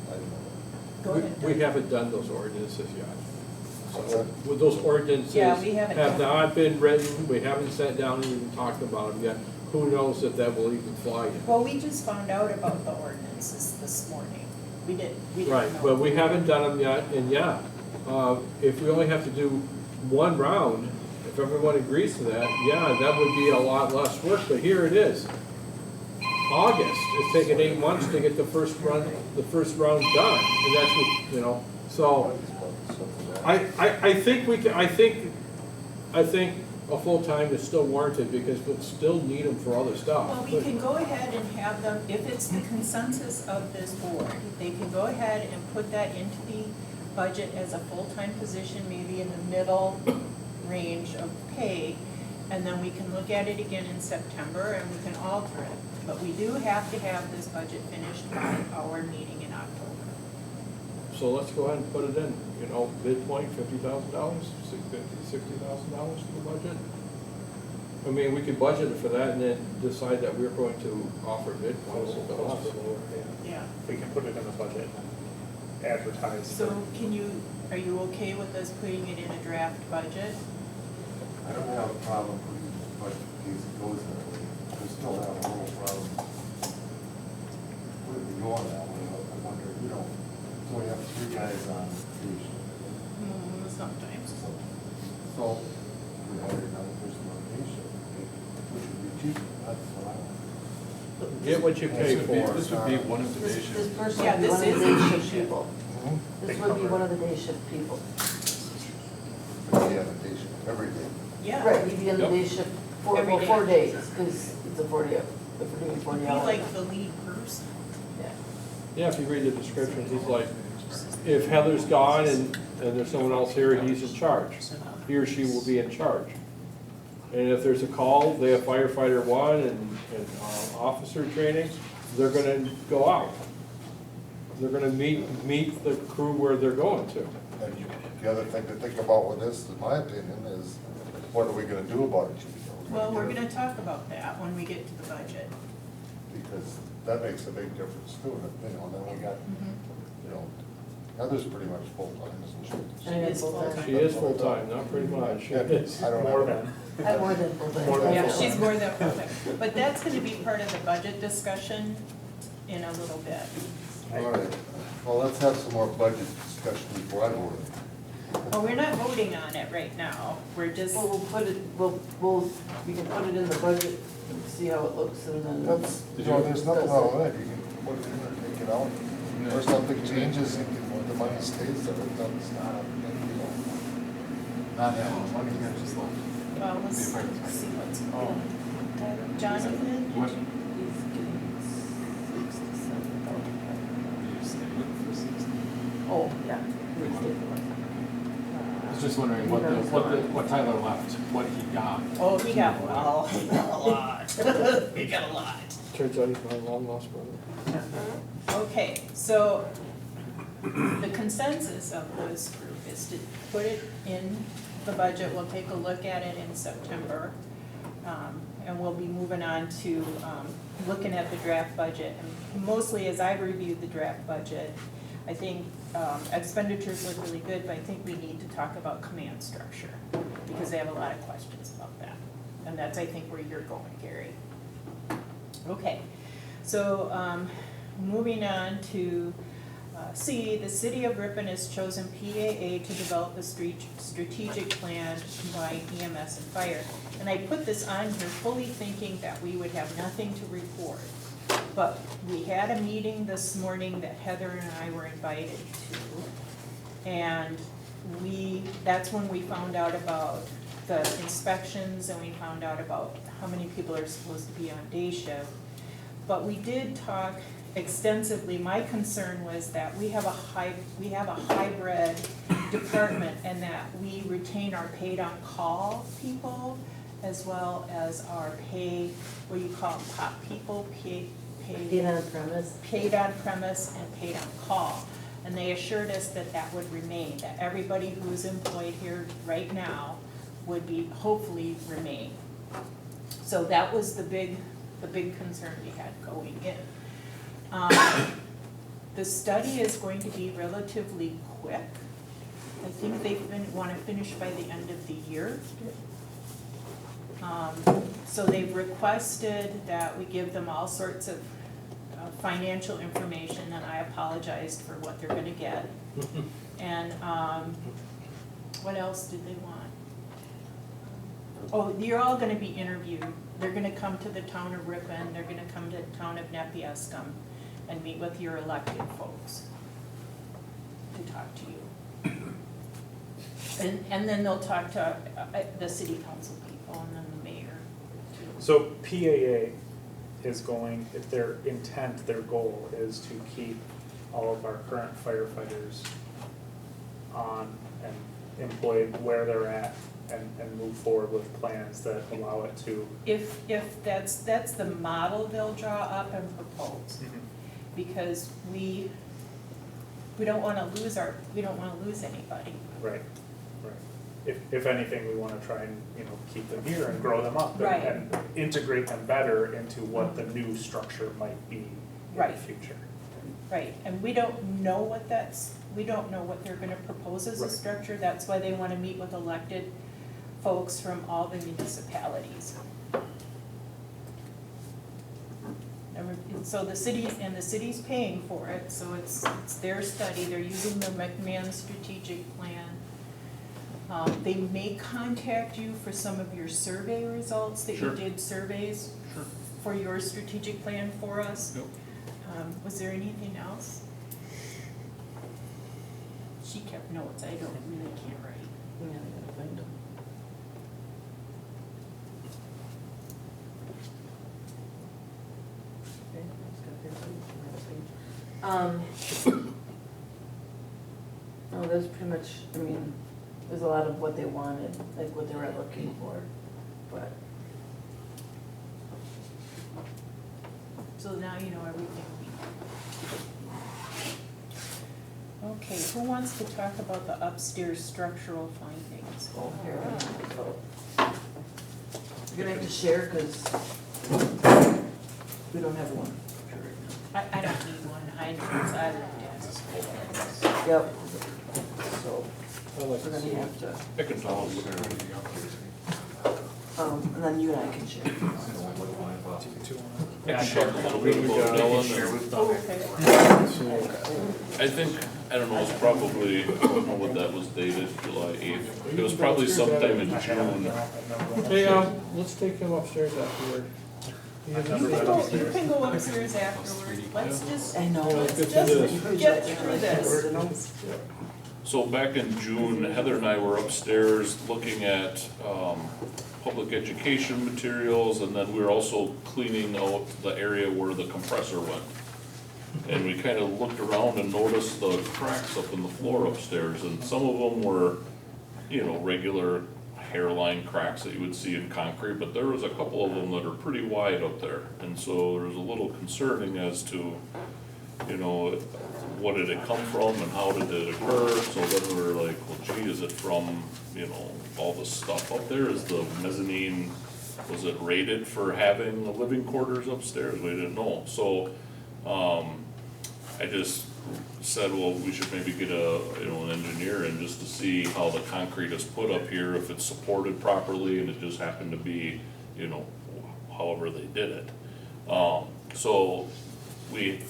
S1: Go ahead.
S7: We
S1: Doug.
S7: haven't done those ordinances yet.
S4: What's
S7: So,
S4: that?
S7: with those ordinances
S1: Yeah, we haven't
S7: have
S1: done-
S7: not been written, we haven't sat down and even talked about them yet. Who knows if that will even fly yet?
S1: Well, we just found out about the ordinances this morning. We didn't know.
S7: Right, but we haven't done them yet, and yeah, if we only have to do one round, if everyone agrees to that, yeah, that would be a lot less work, but here it is. August, it's taken 8 months to get the first round done, and that's what, you know, so. I think we can, I think a full-time is still warranted because we'll still need them for other stuff.
S1: Well, we can go ahead and have them, if it's the consensus of this board, they can go ahead and put that into the budget as a full-time position, maybe in the middle range of pay, and then we can look at it again in September and we can alter it. But we do have to have this budget finished by our meeting in October.
S7: So let's go ahead and put it in, you know, midpoint, $50,000, $60,000 for the budget. I mean, we could budget it for that and then decide that we're going to offer midpoint to us.
S1: Yeah.
S3: we can put it in the budget, advertise.
S1: So are you okay with us putting it in a draft budget?
S4: I don't have a problem putting it in the budget in case it goes that way. I still have a little problem with it going that way. I wonder, you know, so we have 3 guys on vacation.
S1: Sometimes.
S4: So we hired another person on vacation, which would be cheaper, that's what I want.
S7: Get what you pay for.
S2: This would be one of the day
S8: This
S2: shifts.
S8: person
S1: Yeah,
S8: would be
S1: this
S8: one of the
S1: is-
S8: day shift people. This would be one of the day shift people.
S4: But we have a day shift every day.
S1: Yeah.
S8: Right, you'd be on the
S2: Yep.
S8: day shift for,
S1: Every
S8: well,
S1: day.
S8: 4 days, because it's a 40, if we're doing 40
S1: Be
S8: hours.
S1: like the lead person.
S8: Yeah.
S7: Yeah, if you read the description, he's like, if Heather's gone and there's someone else here, he's in charge. He or she will be in charge. And if there's a call, they have firefighter 1 and officer training, they're gonna go out. They're gonna meet the crew where they're going to.
S4: And the other thing to think about with this, in my opinion, is what are we gonna do about it?
S1: Well, we're gonna talk about that when we get to the budget.
S4: Because that makes a big difference too, you know, and then we got, you know, Heather's pretty much full-time, isn't she?
S8: I am
S1: is
S8: full-time.
S1: full-time.
S7: She is full-time, not pretty much. She is.
S4: I don't
S3: More
S4: know.
S3: than.
S8: I'm more than full-time.
S3: More than
S1: Yeah,
S3: full-time.
S1: she's more than full-time. But that's gonna be part of the budget discussion in a little bit.
S4: All right, well, let's have some more budget discussion before I vote.
S1: Well, we're not voting on it right now. We're just,
S8: Well, we'll put it, we can put it in the budget and see how it looks and then.
S4: That's, you know, there's nothing wrong with it, you can put it in or take it out. Or something changes, the money stays there, it's not a big deal. Not having money here, just like.
S1: Well, let's see what's going on. Jonathan?
S2: What,
S8: He's getting 67,000.
S2: you stay with for 60?
S8: Oh, yeah.
S2: I was just wondering what Tyler left, what he got.
S1: Oh, he got, well, he got a lot. He got a lot.
S7: Turns out he's my long lost brother.
S1: Okay, so the consensus of this group is to put it in the budget. We'll take a look at it in September. And we'll be moving on to looking at the draft budget. And mostly as I've reviewed the draft budget, I think expenditures look really good, but I think we need to talk about command structure because they have a lot of questions about that. And that's, I think, where you're going, Gary. Okay, so moving on to C, the city of Ripon has chosen PAA to develop a strategic plan to combine EMS and fire. And I put this on here fully thinking that we would have nothing to report. But we had a meeting this morning that Heather and I were invited to. And that's when we found out about the inspections and we found out about how many people are supposed to be on day shift. But we did talk extensively. My concern was that we have a hybrid department and that we retain our paid on call people as well as our what do you call them, pop people, paid
S8: on premise.
S1: paid on premise and paid on call. And they assured us that that would remain, that everybody who's employed here right now would be, hopefully remain. So that was the big concern we had going in. The study is going to be relatively quick. I think they want to finish by the end of the year. So they've requested that we give them all sorts of financial information, and I apologized for what they're gonna get. And what else did they want? Oh, you're all gonna be interviewed. They're gonna come to the town of Ripon, they're gonna come to the town of Nepiescum and meet with your elected folks to talk to you. And then they'll talk to the city council people and then the mayor.
S3: So PAA is going, if their intent, their goal is to keep all of our current firefighters on and employed where they're at and move forward with plans that allow it to.
S1: If that's the model they'll draw up and propose, because we don't wanna lose anybody.
S3: Right, right. If anything, we wanna try and, keep them here and grow them up
S1: Right.
S3: and integrate them better into what the new structure might be in the
S1: Right.
S3: future.
S1: Right, and we don't know what they're gonna propose as a
S3: Right.
S1: structure, that's why they wanna meet with elected folks from all the municipalities. So the city's paying for it, so it's their study, they're using the McMahon strategic plan. They may contact you for some of your survey results, that you
S6: Sure.
S1: did surveys
S6: Sure.
S1: for your strategic plan for us.
S6: Yep.
S1: Was there anything else? She kept notes, I really can't write.
S8: Yeah, I gotta find them. Okay, just got their page. No, that's pretty much, there's a lot of what they wanted, like what they were looking for, but.
S1: So now you know everything we know. Okay, who wants to talk about the upstairs structural findings?
S8: Oh, here, so. You're gonna have to share, cause we don't have one.
S1: I don't need one, I know, it's out of the desk.
S8: Yep. So,
S7: I like
S8: we're
S7: to
S8: gonna
S7: see it.
S8: have to,
S6: I can tell them.
S8: and then you and I can share.
S6: I can talk a little bit about Dylan and
S1: Oh, okay.
S6: I think, I don't know, it's probably, I don't know what that was dated, July 8th. It was probably sometime in June.
S7: Hey, let's take him upstairs afterward.
S3: He has
S1: You
S3: never
S1: can
S3: been
S1: go, you
S3: upstairs.
S1: can go upstairs afterwards, let's just,
S8: I know.
S1: let's
S7: Let's
S1: just
S7: get into
S1: get through this.
S6: So back in June, Heather and I were upstairs looking at, public education materials, and then we were also cleaning out the area where the compressor went. And we kind of looked around and noticed the cracks up in the floor upstairs, and some of them were, regular hairline cracks that you would see in concrete, but there was a couple of them that are pretty wide up there. And so there was a little concerning as to, what did it come from and how did it occur? So then we were like, well, gee, is it from, all the stuff up there? Is the mezzanine, was it rated for having the living quarters upstairs? We didn't know. So, I just said, well, we should maybe get an engineer in just to see how the concrete is put up here, if it's supported properly, and it just happened to be, however they did it. So we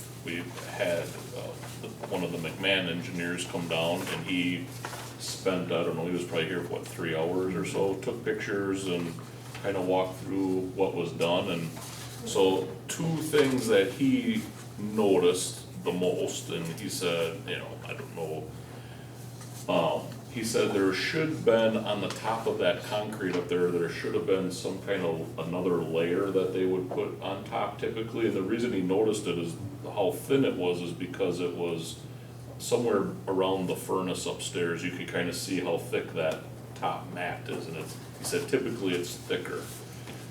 S6: had, one of the McMahon engineers come down, and he spent, I don't know, he was probably here for 3 hours or so, took pictures and kind of walked through what was done. And so 2 things that he noticed the most, and he said, I don't know, he said there should have been on the top of that concrete up there should have been some kind of another layer that they would put on top typically. And the reason he noticed it is how thin it was, is because it was somewhere around the furnace upstairs. You could kind of see how thick that top mat is, and he said typically it's thicker.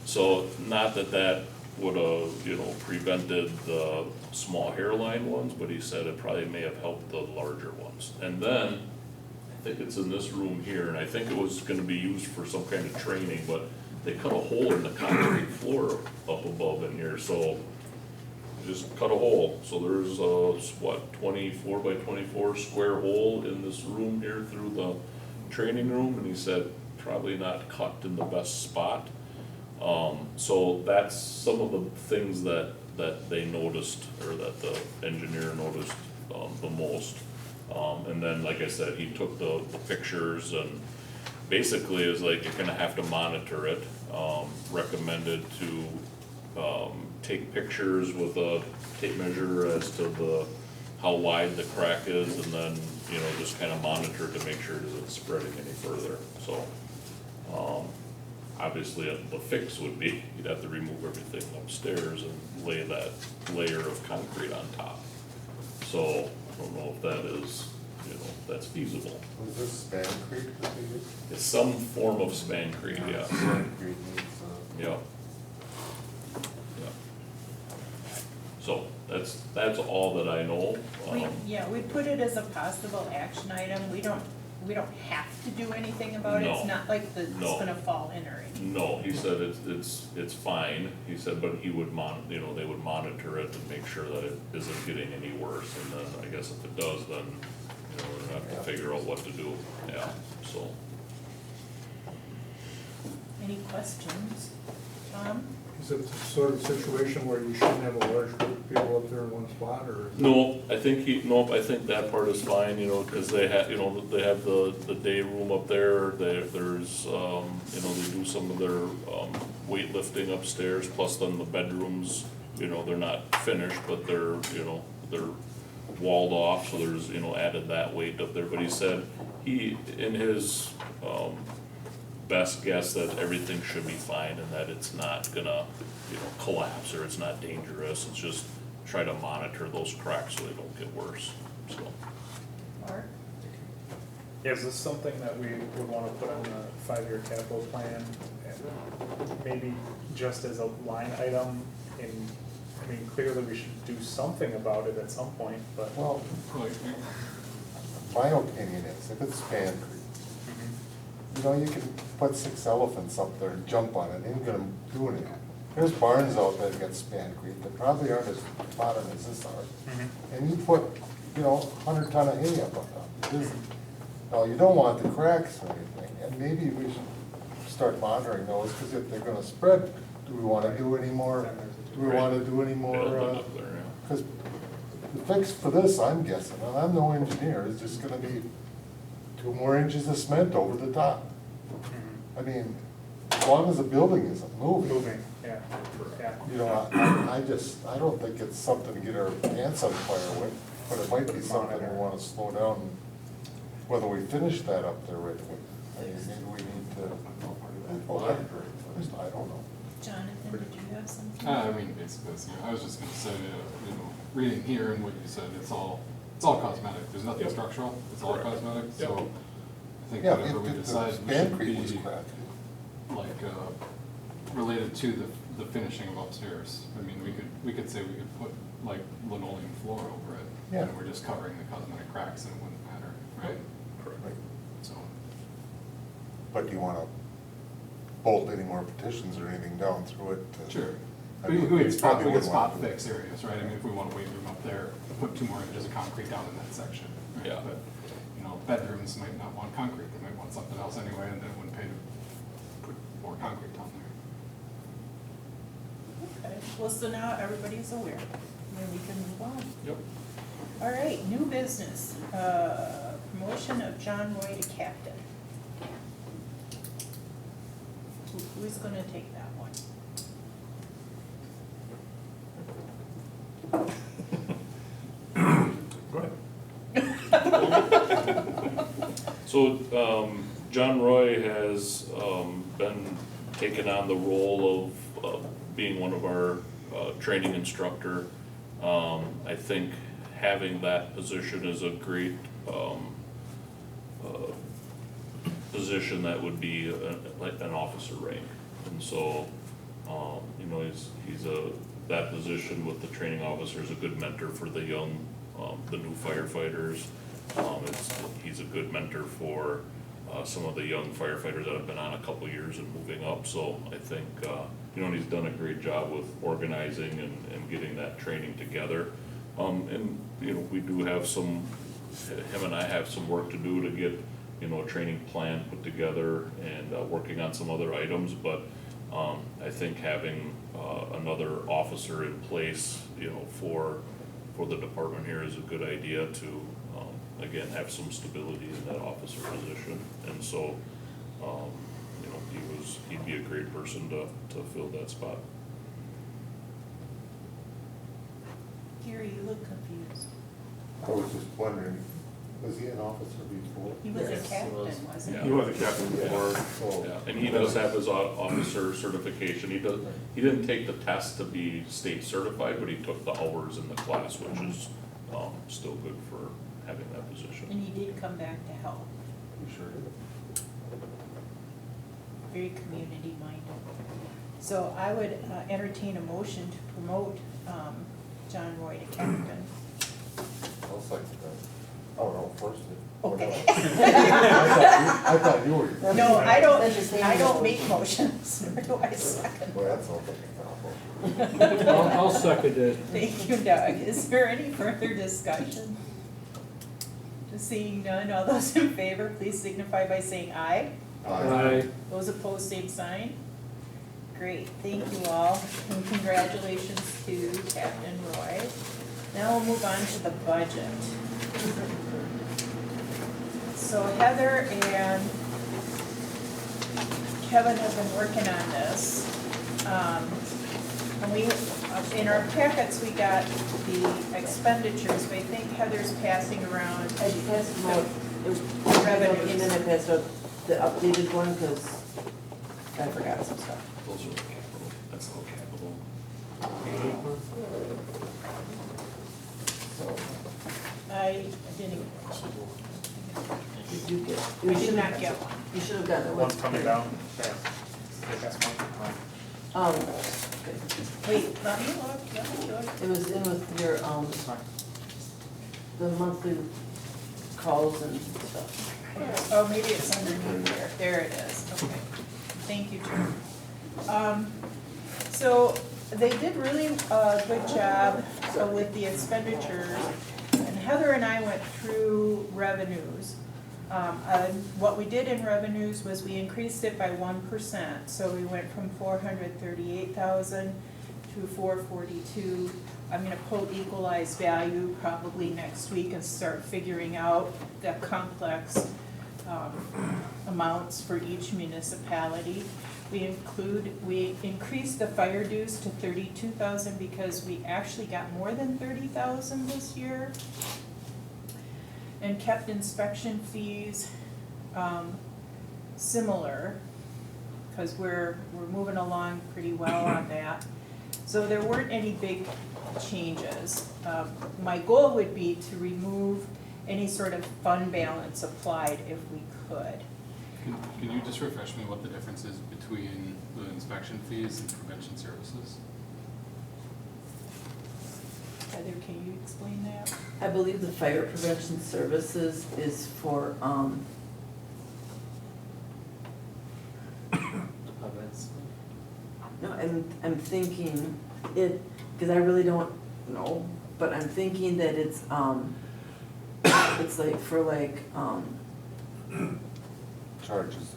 S6: So not that would have, prevented the small hairline ones, but he said it probably may have helped the larger ones. And then, I think it's in this room here, and I think it was gonna be used for some kind of training, but they cut a hole in the concrete floor up above in here, so just cut a hole. So there's a, 24 by 24 square hole in this room here through the training room, and he said probably not cut in the best spot. So that's some of the things that they noticed, or that the engineer noticed, the most. And then, like I said, he took the pictures, and basically is like, you're gonna have to monitor it. Recommended to, take pictures with a tape measure as to how wide the crack is, and then, just kind of monitor it to make sure it isn't spreading any further, so. Obviously, the fix would be, you'd have to remove everything upstairs and lay that layer of concrete on top. So, I don't know if that is, if that's feasible.
S4: Was this Spancrete that they used?
S6: It's some form of spancrete, yeah.
S4: Spancrete needs,
S6: Yeah. Yeah. So, that's all that I know.
S1: We put it as a possible action item, we don't have to do anything about it, it's
S6: No.
S1: not like it's
S6: No.
S1: gonna fall in or anything.
S6: No, he said it's fine, he said, but he would they would monitor it and make sure that it isn't getting any worse, and then I guess if it does, then, we're gonna have to figure out what to do, yeah, so.
S1: Any questions? Tom?
S10: Is it the sort of situation where you shouldn't have a large group of people up there in one spot, or?
S6: No, I think that part is fine, cause they have, they have the day room up there, there's, they do some of their, weightlifting upstairs, plus then the bedrooms, they're not finished, but they're walled off, so there's, added that weight up there, but he said, in his, best guess that everything should be fine and that it's not gonna, collapse, or it's not dangerous, it's just try to monitor those cracks so they don't get worse, so.
S1: Mark?
S3: Is this something that we would wanna put on a 5-year capital plan? And maybe just as a line item clearly we should do something about it at some point, but.
S4: well, my opinion is, if it's Spancrete, you can put 6 elephants up there and jump on it, ain't gonna do anything. There's barns out there that get Spancrete that probably aren't as modern as this are. And you put, 100 ton of hay up on them. Now, you don't want the cracks or anything, and maybe we should start monitoring those, because if they're gonna spread, do we wanna do any more? Do we wanna do any more,
S6: Building up there, yeah.
S4: because the fix for this, I'm guessing, and I'm no engineer, is just gonna be 2 more inches of cement over the top. I mean, as long as the building isn't moving.
S3: Moving, yeah, yeah.
S4: You know, I don't think it's something to get our pants on fire with, but it might be something we wanna slow down, whether we finish that up there right away. I mean, maybe we need to, I don't know.
S1: Jonathan, did you have something?
S2: I mean, basically, so I was just gonna say, you know, reading here and what you said, it's all cosmetic, there's nothing
S3: Yep.
S2: structural, it's all
S3: Correct.
S2: cosmetic,
S3: Yep.
S2: so I think
S4: Yeah,
S2: whatever we
S4: if the
S2: decide, we should
S4: Spancrete was
S2: be,
S4: cracked.
S2: like, related to the finishing of upstairs. I mean, we could say we could put like linoleum floor over it,
S4: Yeah.
S2: and we're just covering the cosmetic cracks and it wouldn't matter, right?
S4: Right.
S2: So,
S4: But do you wanna bolt any more petitions or anything down through it?
S2: sure.
S4: I
S2: We
S4: mean,
S2: could
S4: we
S2: spot,
S4: probably
S2: we could
S4: wouldn't want
S2: spot
S4: to.
S2: fix areas, right? I mean, if we want a weight room up there, put 2 more inches of concrete down in that section, right?
S6: Yeah.
S2: But, you know, bedrooms might not want concrete, they might want something else anyway, and then it wouldn't pay to put more concrete down there.
S1: Okay, well, so now everybody's aware, and we can move on.
S6: Yep.
S1: All right, new business, promotion of John Roy to captain. Who's gonna take that one?
S5: Go ahead.
S6: So, John Roy has, been taking on the role of being one of our, training instructor. I think having that position is a great, position that would be like an officer rank. And so, you know, that position with the training officer is a good mentor for the young, the new firefighters. He's a good mentor for, some of the young firefighters that have been on a couple years and moving up. So I think, you know, and he's done a great job with organizing and getting that training together. And, you know, we do have him and I have some work to do to get, you know, a training plan put together and working on some other items, but I think having another officer in place, you know, for the department here is a good idea to, again, have some stability in that officer position. And so, you know, he'd be a great person to fill that spot.
S1: Gary, you look confused.
S4: I was just wondering, was he an officer before?
S1: He was a
S9: Yes, he
S1: captain,
S9: was.
S1: wasn't
S6: Yeah.
S5: He was a captain before.
S4: So,
S6: Yeah, and he does have his officer certification. He didn't take the test to be state certified, but he took the hours in the class, which is, still good for having that position.
S1: And he did come back to help,
S4: you sure did.
S1: very community minded. So I would entertain a motion to promote John Roy to captain.
S4: I'll second that. Oh, no, first it.
S1: Okay.
S4: I thought you were.
S1: No, I
S8: That's just saying
S1: don't
S8: motion.
S1: make motions, nor do I second.
S4: Well, that sounds like a combo.
S7: I'll second it.
S1: Thank you, Doug. Is there any further discussion? Seeing none, all those in favor, please signify by saying aye.
S7: Aye.
S1: Those opposed, same sign. Great, thank you all, and congratulations to Captain Roy. Now we'll move on to the budget. So Heather and Kevin have been working on this. And we, in our packets, we got the expenditures, but I think Heather's passing around.
S8: I passed them out,
S1: Revenues.
S8: and then I passed out the updated one, because I forgot some stuff.
S6: Those are capital, that's all capital.
S8: So,
S1: I didn't,
S8: did you get?
S1: we did not get one.
S8: You should have gotten it.
S3: One's coming down. Yeah. Take that one.
S8: Okay.
S1: Wait, let me look.
S8: It was in with your, the monthly calls and stuff.
S1: Oh, maybe it's underneath there. There it is. Okay. Thank you, Jim. So they did really good job with the expenditures. And Heather and I went through revenues. What we did in revenues was we increased it by 1%. So we went from 438,000 to 442. I'm gonna quote equalized value probably next week and start figuring out the complex amounts for each municipality. We increased the fire dues to 32,000 because we actually got more than 30,000 this year. And kept inspection fees similar, because we're moving along pretty well on that. So there weren't any big changes. My goal would be to remove any sort of fund balance applied if we could.
S2: Can you just refresh me what the difference is between the inspection fees and prevention services?
S1: Heather, can you explain that?
S8: I believe the fire prevention services is for, no, I'm thinking it, because I really don't know, but I'm thinking that it's like for like,
S4: Charges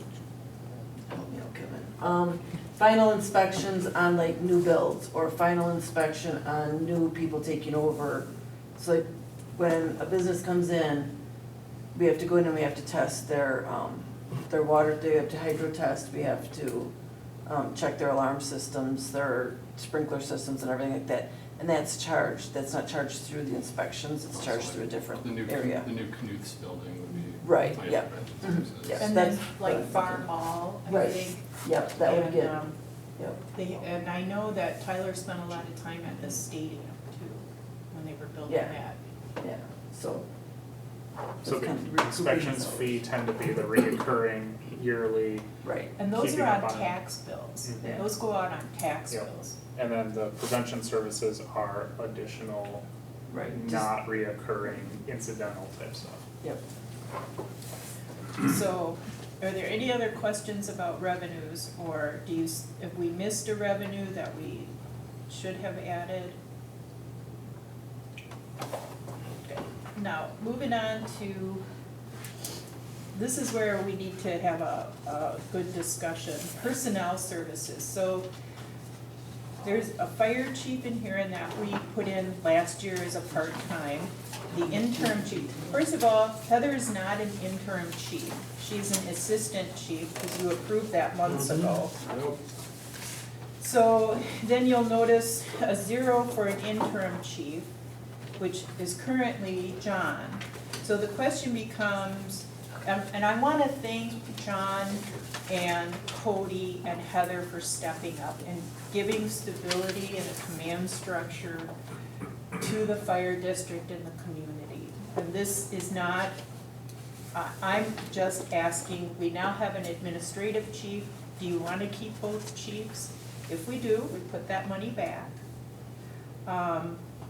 S8: help me out, Kevin. Final inspections on like new builds or final inspection on new people taking over. So like when a business comes in, we have to go in and we have to test their water, they have to hydro test, we have to check their alarm systems, their sprinkler systems and everything like that. And that's charged, that's not charged through the inspections, it's charged through a different area.
S2: The new Knuth's building would be.
S8: Right,
S2: fire
S8: yeah.
S2: prevention services.
S8: Yes,
S1: And then
S8: that's
S1: like
S8: what I'm
S1: Farm Hall, I
S8: Right.
S1: think.
S8: Yep, that would
S1: And,
S8: get, yep.
S1: And I know that Tyler spent a lot of time at the stadium too, when they were building
S8: Yeah.
S1: that.
S8: Yeah, so.
S3: So
S8: it's kind of
S3: the inspections
S8: recouping
S3: fee tend to be the reoccurring yearly,
S8: those. Right,
S1: And those
S3: Keeping
S1: are
S3: up
S1: on
S3: on it.
S1: tax bills.
S3: Mhm.
S1: Those go out on tax
S3: Yep.
S1: bills.
S3: and then the prevention services are additional,
S8: right. just-
S3: not reoccurring incidental type stuff.
S8: Yep.
S1: So, are there any other questions about revenues, or do you, if we missed a revenue that we should have added? Okay. Now, moving on to, this is where we need to have a good discussion, personnel services. So, there's a fire chief in here and that we put in last year as a part-time. The interim chief, first of all, Heather is not an interim chief. She's an assistant chief, because you approved that months ago.
S7: Nope.
S1: So then you'll notice a 0 for an interim chief, which is currently John. So the question becomes, and I want to thank John and Cody and Heather for stepping up and giving stability and a command structure to the fire district and the community. And this is not, I'm just asking, we now have an administrative chief. Do you want to keep both chiefs? If we do, we put that money back.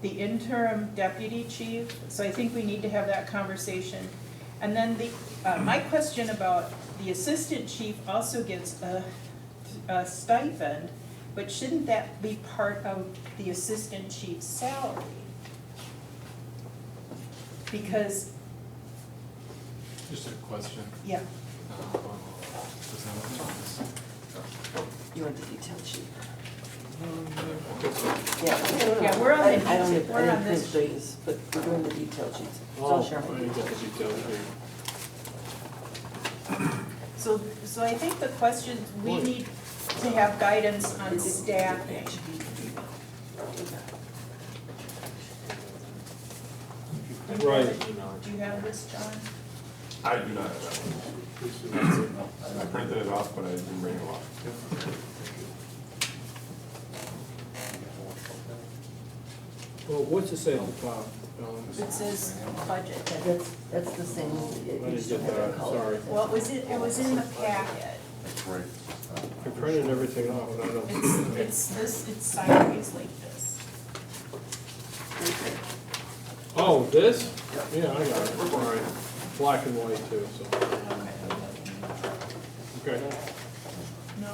S1: The interim deputy chief, so I think we need to have that conversation. And then my question about the assistant chief also gets a stipend, but shouldn't that be part of the assistant chief's salary? Because,
S2: Just a question.
S1: yeah,
S2: Does that make sense?
S8: You want the detailed sheet?
S1: Yeah, we're on the
S8: I
S1: detail-
S8: don't,
S1: we're
S8: I
S1: on
S8: didn't
S1: this
S8: print these, but we're doing the detailed sheets. So
S7: Oh,
S8: I'll share my
S7: I didn't get the
S8: detailed
S7: details
S8: sheet.
S7: here.
S1: so I think the question, we need to have guidance on staffing.
S7: Right.
S1: Do you have this, John?
S5: I do not have that one. I printed it off, but I didn't bring it along.
S7: Well, what's it say at the top?
S1: It says budget.
S8: That's the same,
S7: I
S8: you
S7: didn't
S8: just
S7: get
S8: don't have it
S7: that,
S8: colored.
S7: sorry.
S1: Well, it was in the packet.
S4: That's right.
S7: I printed everything off, and I don't.
S1: It's sideways like this.
S7: Oh, this? Yeah, I got it, all right. Black and white too, so, okay.
S1: No?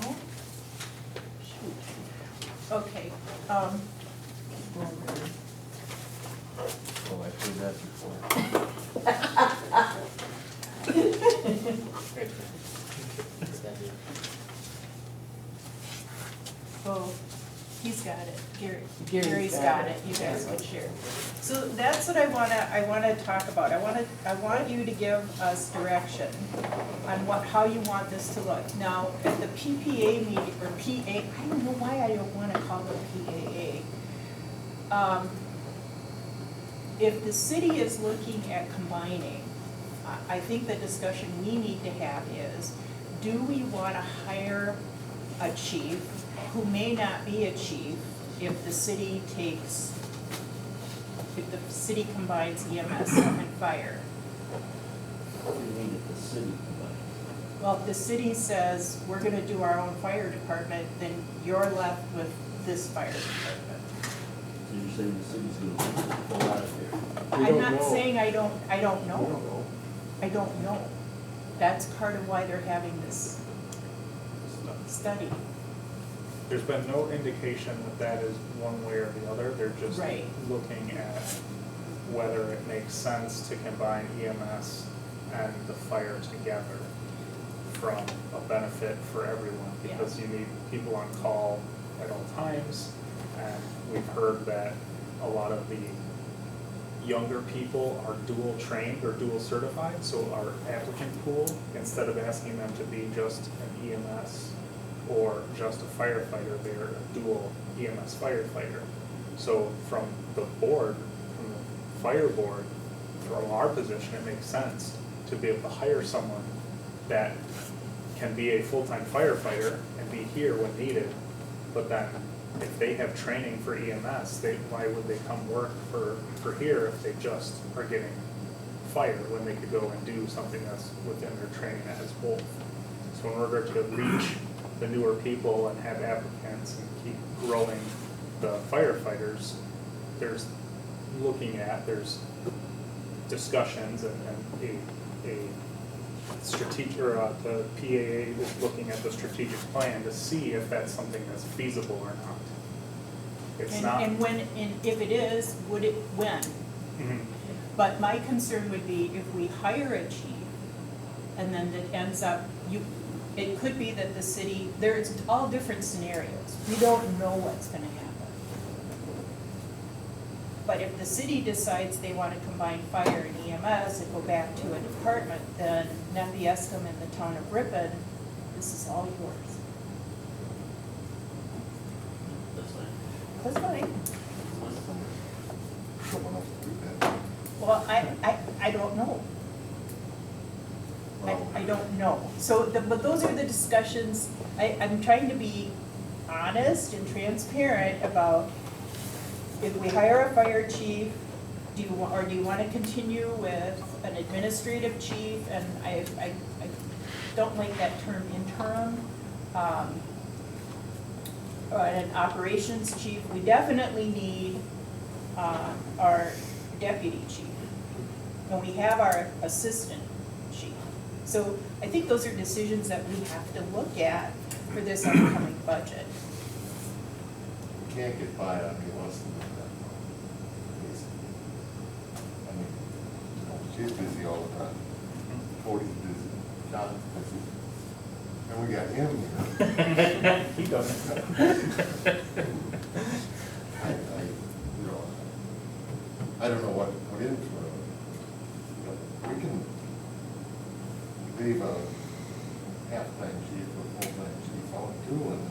S1: Okay,
S9: Oh, I've heard that before.
S1: oh, He's got it,
S8: Gary's
S1: Gary's
S8: got
S1: got
S8: it.
S1: it, you guys can share. So that's what I wanna talk about, I want you to give us direction on how you want this to look. Now, at the PPA meeting, or PA, I don't know why I don't wanna call it PAA. If the city is looking at combining, I think the discussion we need to have is, do we wanna hire a chief who may not be a chief if the city combines EMS and fire?
S9: What do you mean if the city combines?
S1: Well, if the city says, we're gonna do our own fire department, then you're left with this fire department.
S9: So you're saying the city's gonna pull out of here?
S7: We
S1: I'm
S7: don't
S1: not
S7: know.
S1: saying I don't
S7: We don't
S1: know,
S7: know.
S1: I don't know. That's part of why they're having this study.
S3: There's been no indication that that is one way or the other, they're just
S1: Right.
S3: looking at whether it makes sense to combine EMS and the fire together from a benefit for everyone,
S1: Yeah.
S3: because you need people on call at all times, and we've heard that a lot of the younger people are dual trained or dual certified, so our applicant pool, instead of asking them to be just an EMS or just a firefighter, they're a dual EMS firefighter. So from the board, from the fire board, from our position, it makes sense to be able to hire someone that can be a full-time firefighter and be here when needed, but then if they have training for EMS, why would they come work for here if they just are getting fire when they could go and do something that's within their training that has both? So in order to reach the newer people and have applicants and keep growing the firefighters, there's discussions and a strategic, or the PAA is looking at the strategic plan to see if that's something that's feasible or not. It's not.
S1: And if it is, when?
S3: Mhm.
S1: But my concern would be if we hire a chief, and then it ends up, it could be that the city, there's all different scenarios. We don't know what's gonna happen. But if the city decides they wanna combine fire and EMS and go back to a department, then Nebiescom and the town of Ripon, this is all yours.
S9: That's fine.
S1: That's fine.
S4: Someone else to do that.
S1: Well, I don't know. I don't know. So, but those are the discussions, I'm trying to be honest and transparent about if we hire a fire chief, do you want to continue with an administrative chief? And I don't like that term interim. Or an operations chief. We definitely need our deputy chief. And we have our assistant chief. So I think those are decisions that we have to look at for this upcoming budget.
S4: You can't get by on any less than that. I mean, you know, she's busy all the time. Cody's busy, John's busy. And we got him here.
S3: He doesn't.
S4: You know, I don't know what to put in for it. We can leave a half-time chief or full-time chief out too, and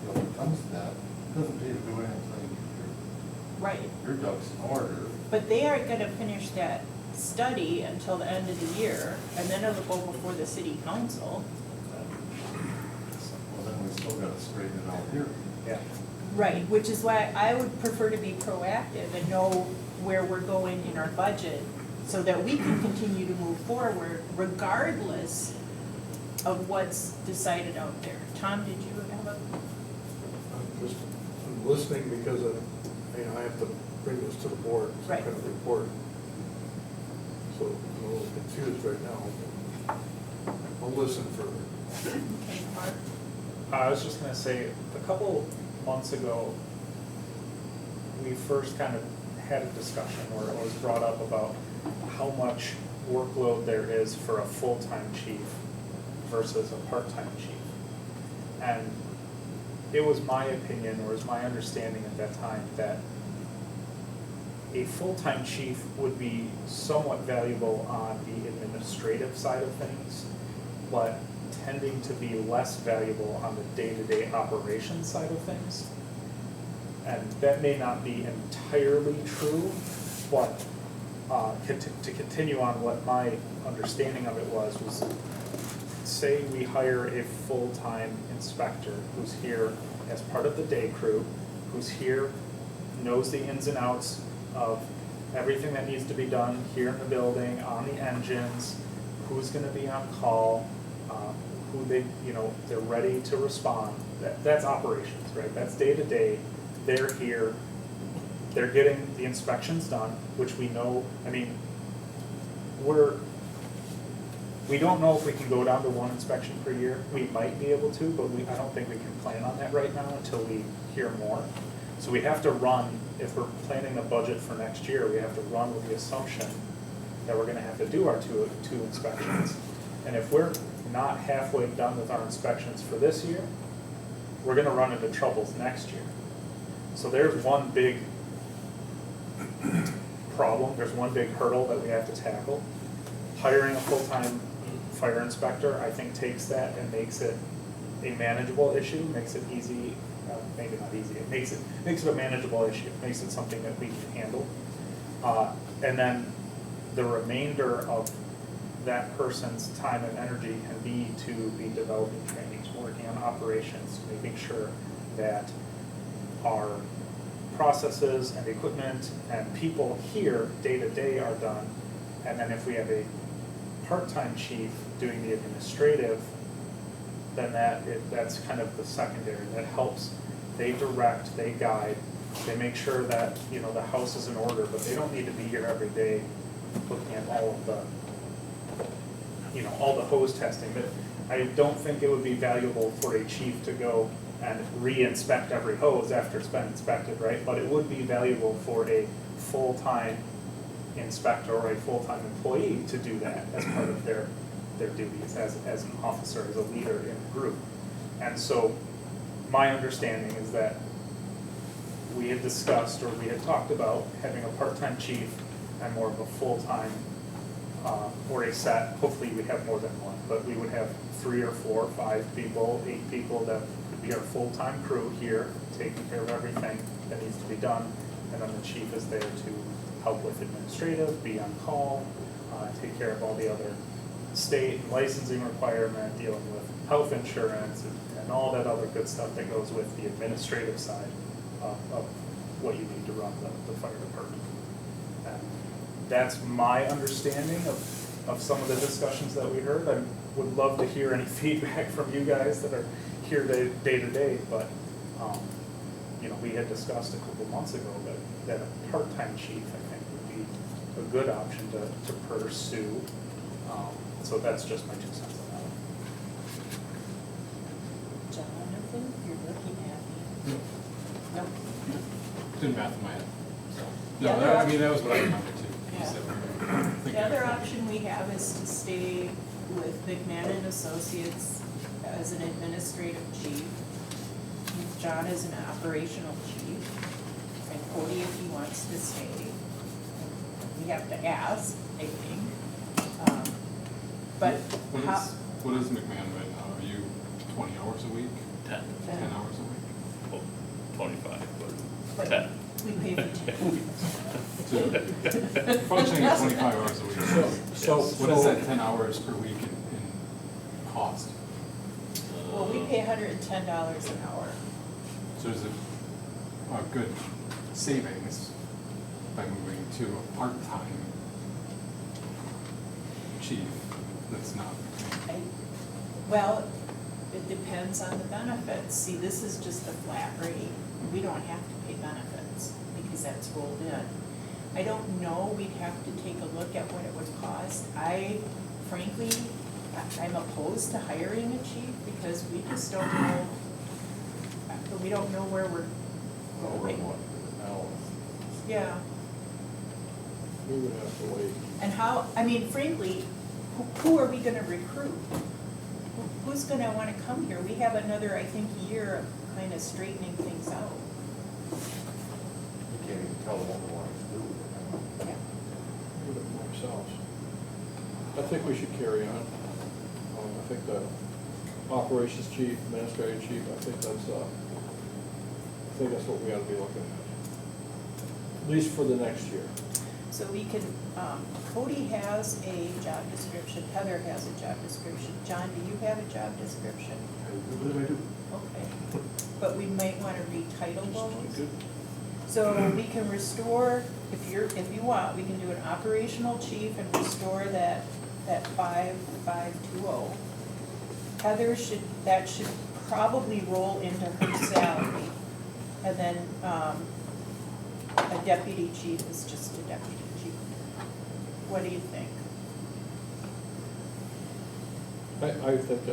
S4: if it comes to that, it doesn't pay to do anything.
S1: Right.
S4: Your ducks in order.
S1: But they aren't gonna finish that study until the end of the year, and then it'll go before the city council.
S4: Well, then we still gotta straighten it out here.
S3: Yeah.
S1: Right, which is why I would prefer to be proactive and know where we're going in our budget, so that we can continue to move forward regardless of what's decided out there. Tom, did you have a?
S10: I'm listening because I have to bring this to the board, some
S1: Right.
S10: kind of report. So I'm a little confused right now. I'll listen further.
S1: Okay, Mark?
S3: I was just gonna say, a couple months ago, we first kind of had a discussion where it was brought up about how much workload there is for a full-time chief versus a part-time chief. And it was my opinion, or was my understanding at that time, that a full-time chief would be somewhat valuable on the administrative side of things, but tending to be less valuable on the day-to-day operations side of things. And that may not be entirely true, but to continue on what my understanding of it was say we hire a full-time inspector who's here as part of the day crew, who's here, knows the ins and outs of everything that needs to be done here in the building, on the engines, who's gonna be on call, who they, they're ready to respond. That's operations, right? That's day to day. They're here, they're getting the inspections done, which we know, we don't know if we can go down to one inspection per year. We might be able to, but I don't think we can plan on that right now until we hear more. So we have to run, if we're planning the budget for next year, we have to run with the assumption that we're gonna have to do our two inspections. And if we're not halfway done with our inspections for this year, we're gonna run into troubles next year. So there's one big problem, there's one big hurdle that we have to tackle. Hiring a full-time fire inspector, I think, takes that and makes it a manageable issue, makes it easy, maybe not easy, it makes it a manageable issue, makes it something that we can handle. And then the remainder of that person's time and energy can be to be developing trainings, working on operations, making sure that our processes and equipment and people here day to day are done. And then if we have a part-time chief doing the administrative, then that's kind of the secondary. That helps, they direct, they guide, they make sure that, the house is in order, but they don't need to be here every day looking at all of the, all the hose testing. But I don't think it would be valuable for a chief to go and re-inspect every hose after it's been inspected, right? But it would be valuable for a full-time inspector or a full-time employee to do that as part of their duties as an officer, as a leader in the group. And so my understanding is that we had discussed, or we had talked about having a part-time chief and more of a full-time, or a set, hopefully we'd have more than one, but we would have 3 or 4 or 5 people, 8 people that would be our full-time crew here, taking care of everything that needs to be done. And then the chief is there to help with administrative, be on call, take care of all the other state licensing requirement, dealing with health insurance and all that other good stuff that goes with the administrative side of what you need to run the fire department. And that's my understanding of some of the discussions that we heard. I would love to hear any feedback from you guys that are here day to day, but we had discussed a couple months ago that a part-time chief, I think, would be a good option to pursue. So that's just my 2 cents on that.
S1: Jonathan, you're looking at me.
S2: No.
S1: Nope.
S2: Did math in my head, so.
S1: Yeah,
S2: No, that was what I remembered too.
S1: Yeah.
S2: So, I think
S1: The
S2: I-
S1: other option we have is to stay with McMahon and Associates as an administrative chief. John is an operational chief, and Cody if he wants to stay. We have to ask, I think. But how?
S2: What is McMahon right now? Are you 20 hours a week?
S6: 10,
S2: 10 hours a week?
S6: well, 25,
S1: But
S6: 10.
S1: we pay for 10.
S2: So, functioning at 25 hours a week.
S7: So-
S2: What is that 10 hours per week in cost?
S1: Well, we pay $110 an hour.
S2: So there's a good savings by moving to a part-time chief that's not.
S1: Well, it depends on the benefits. See, this is just a flat rate. We don't have to pay benefits because that's rolled in. I don't know, we'd have to take a look at what it would cost. Frankly, I'm opposed to hiring a chief because we just don't know, we don't know where we're going. Yeah,
S7: We would have to wait.
S1: and how, frankly, who are we gonna recruit? who's gonna wanna come here? We have another, I think, year of kind of straightening things out.
S4: You can't even tell them what they want to do.
S1: Yeah.
S7: Do it ourselves. I think we should carry on. I think the operations chief, administrative chief, I think that's what we ought to be looking at. At least for the next year.
S1: So we can, Cody has a job description, Heather has a job description. John, do you have a job description?
S5: What do I do?
S1: Okay. But we might wanna retitle those.
S7: Good.
S1: So we can restore, if you want, we can do an operational chief and restore that 5,520. Heather that should probably roll into her salary. And then, a deputy chief is just a deputy chief. What do you think?
S7: I think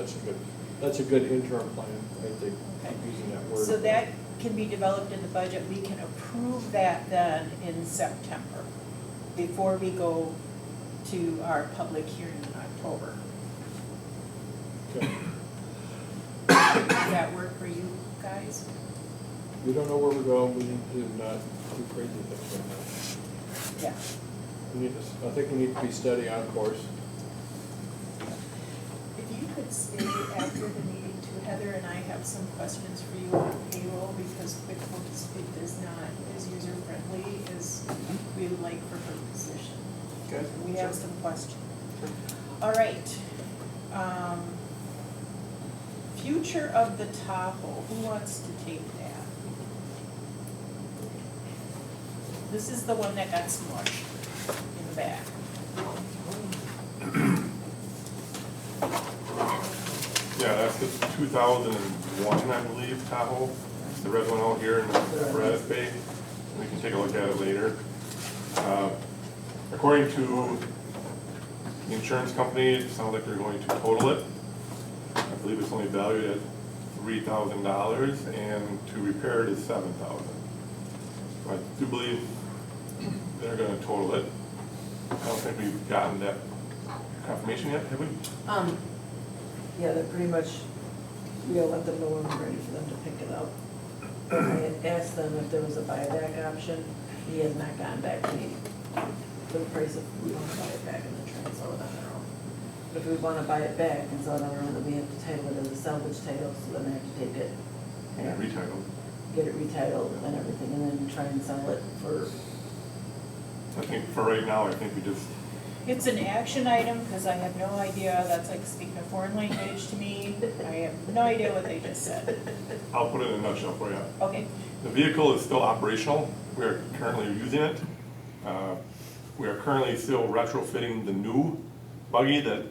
S7: that's a good interim plan, I think,
S1: Okay.
S7: using that word.
S1: So that can be developed in the budget, we can approve that then in September, before we go to our public hearing in October.
S7: Okay.
S1: Does that work for you guys?
S7: We don't know where we're going, we need to not do crazy things right now.
S1: Yeah.
S7: I think we need to be steady on course.
S1: If you could stay after the meeting too, Heather and I have some questions for you on payroll, because QuickBooks, it is not as user-friendly as we would like for her position.
S10: Okay.
S1: We have some questions. All right. Future of the Tahoe, who wants to take that? This is the one that got smushed in the back.
S5: Yeah, that's the 2001, I believe, Tahoe. It's the red one out here in the apparatus bay. We can take a look at it later. According to the insurance company, it sounds like they're going to total it. I believe it's only valued at $3,000, and to repair it is $7,000. So I do believe they're gonna total it. I don't think we've gotten that confirmation yet, have we?
S8: Yeah, they're pretty much, we'll let them know when we're ready for them to pick it up. I had asked them if there was a buyback option, he has not gotten back to me for the price of, we want to buy it back and then try and sell it on our own. But if we want to buy it back and sell it on our own, then we have to title it as a salvage title, so then I have to take it
S5: Yeah,
S8: and
S5: retitled.
S8: get it retitled and everything, and then try and sell it for,
S5: I think for right now, I think we just,
S1: It's an action item, because I have no idea, that's like speaking a foreign language to me. I have no idea what they just said.
S5: I'll put it in a nutshell for you.
S1: Okay,
S5: The vehicle is still operational. We are currently using it. We are currently still retrofitting the new buggy that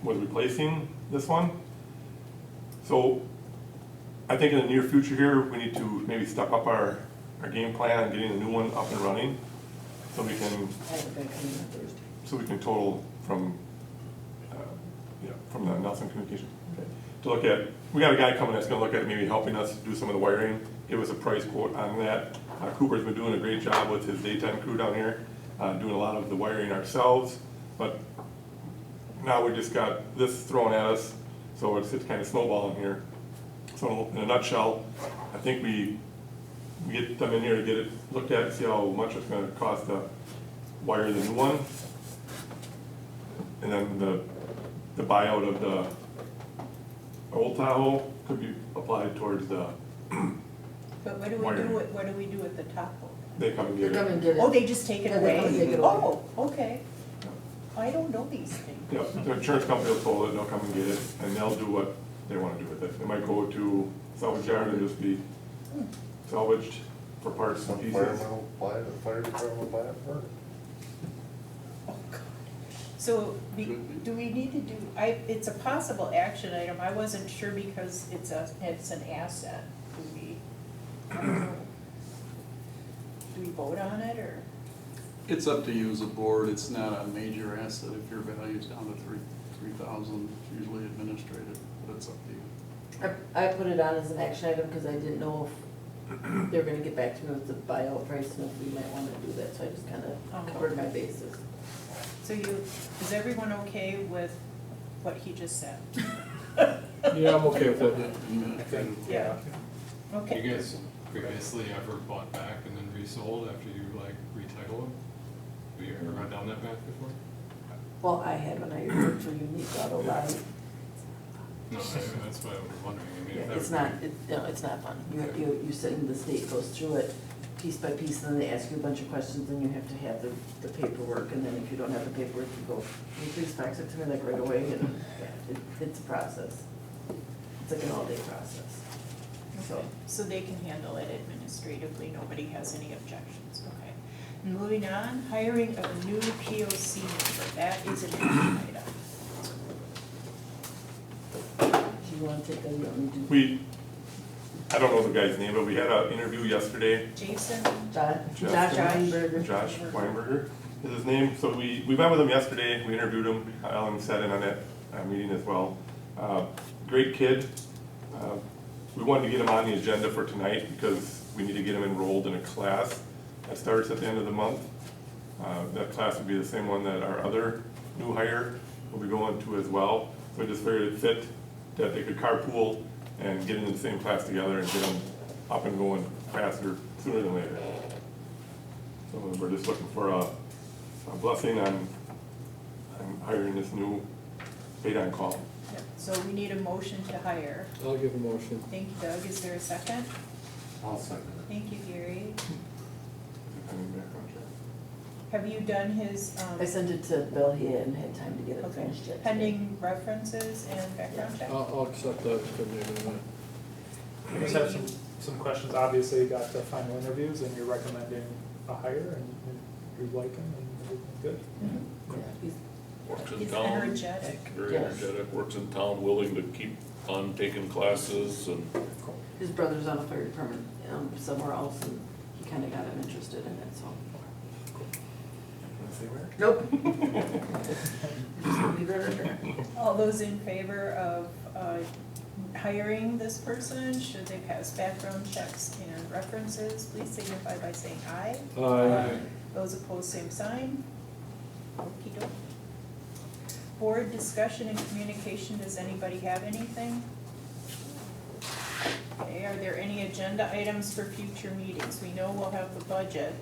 S5: was replacing this one. So I think in the near future here, we need to maybe step up our game plan on getting the new one up and running, so we can
S8: I have a guy coming on Thursday.
S5: so we can total from, from the Nelson Communication. To look at, we got a guy coming that's gonna look at maybe helping us do some of the wiring, give us a price quote on that. Cooper's been doing a great job with his daytime crew down here, doing a lot of the wiring ourselves, but now we just got this thrown at us, so it's kind of snowballing here. So in a nutshell, I think we get them in here to get it looked at, see how much it's gonna cost to wire the new one. And then the buyout of the old Tahoe could be applied towards the,
S1: but what do we
S5: Wiring.
S1: do with the Tahoe?
S5: they come and
S8: They're
S5: get
S8: coming
S5: it.
S8: and get it.
S1: Oh, they just take it
S8: Yeah, they come and take
S1: away?
S8: it away.
S1: Oh, okay. I don't know these things.
S5: Yeah, the insurance company will total it, they'll come and get it, and they'll do what they wanna do with it. They might go to salvage yard and just be salvaged for parts
S4: Some
S5: and pieces.
S4: firemen will buy it, the fire department will buy it first.
S1: Oh, God. So, do we need to do, it's a possible action item, I wasn't sure because it's an asset. I don't know. Do we vote on it, or?
S11: It's up to you as a board, it's not a major asset if your value's down to 3,000, it's usually administrative, but it's up to you.
S8: I put it on as an action item because I didn't know if they were gonna get back to me with the buyout price and if we might wanna do that, so I just kinda covered my bases.
S1: So is everyone okay with what he just said?
S7: Yeah, I'm okay with that.
S3: I think, yeah.
S1: Okay.
S2: You guys previously ever bought back and then resold after you like retitle them? Have you ever gone down that path before?
S8: Well, I had when I worked for Unique Auto Body.
S2: No, that's what I was wondering. I mean,
S8: Yeah,
S2: if that
S8: it's
S2: would
S8: not,
S2: be-
S8: it's not fun. You sit in the state goes through it piece by piece, and then they ask you a bunch of questions, and you have to have the paperwork, and then if you don't have the paperwork, you go, "Can you please fax it to me like right away?" And yeah, it's a process. It's like an all-day process.
S1: Okay, so they can handle it administratively, nobody has any objections, okay. Moving on, hiring of a new POC member, that is an action item.
S8: Do you want to take that, you want me to?
S5: We, I don't know the guy's name, but we had an interview yesterday.
S1: Jason?
S8: Josh Weinberger.
S5: Josh Weinberger is his name. So we met with him yesterday. We interviewed him. Alan sat in on that meeting as well. Great kid. We wanted to get him on the agenda for tonight because we need to get him enrolled in a class that starts at the end of the month. That class would be the same one that our other new hire will be going to as well. So I just figured it fit that they could carpool and get into the same class together and get them up and going faster sooner than later. So we're just looking for a blessing on hiring this new paid-on-call.
S1: Yep, so we need a motion to hire.
S7: I'll give a motion.
S1: Thank you, Doug, is there a second?
S4: I'll second it.
S1: Thank you, Gary.
S5: Depending background check.
S1: Have you done his,
S8: I sent it to Bill, he hadn't had time to get it
S1: okay,
S8: finished yet.
S1: pending references and background check?
S7: I'll accept that for the minute.
S3: I just have some questions. Obviously, you got the final interviews and you're recommending a hire and you like him and everything's good.
S8: Yeah, he's-
S6: Works in
S1: He's
S6: town.
S1: energetic.
S6: Very
S8: Yes.
S6: energetic, works in town, willing to keep on taking classes and
S8: His brother's on a fire department somewhere else, and he kind of got him interested in it, so.
S5: Wanna say where?
S8: Nope. Just leave it right there.
S1: All those in favor of hiring this person, should they pass background checks and references, please signify by saying aye.
S7: Aye.
S1: Those opposed, same sign. Okey-doke. Board discussion and communication, does anybody have anything? Okay, are there any agenda items for future meetings? We know we'll have the budget.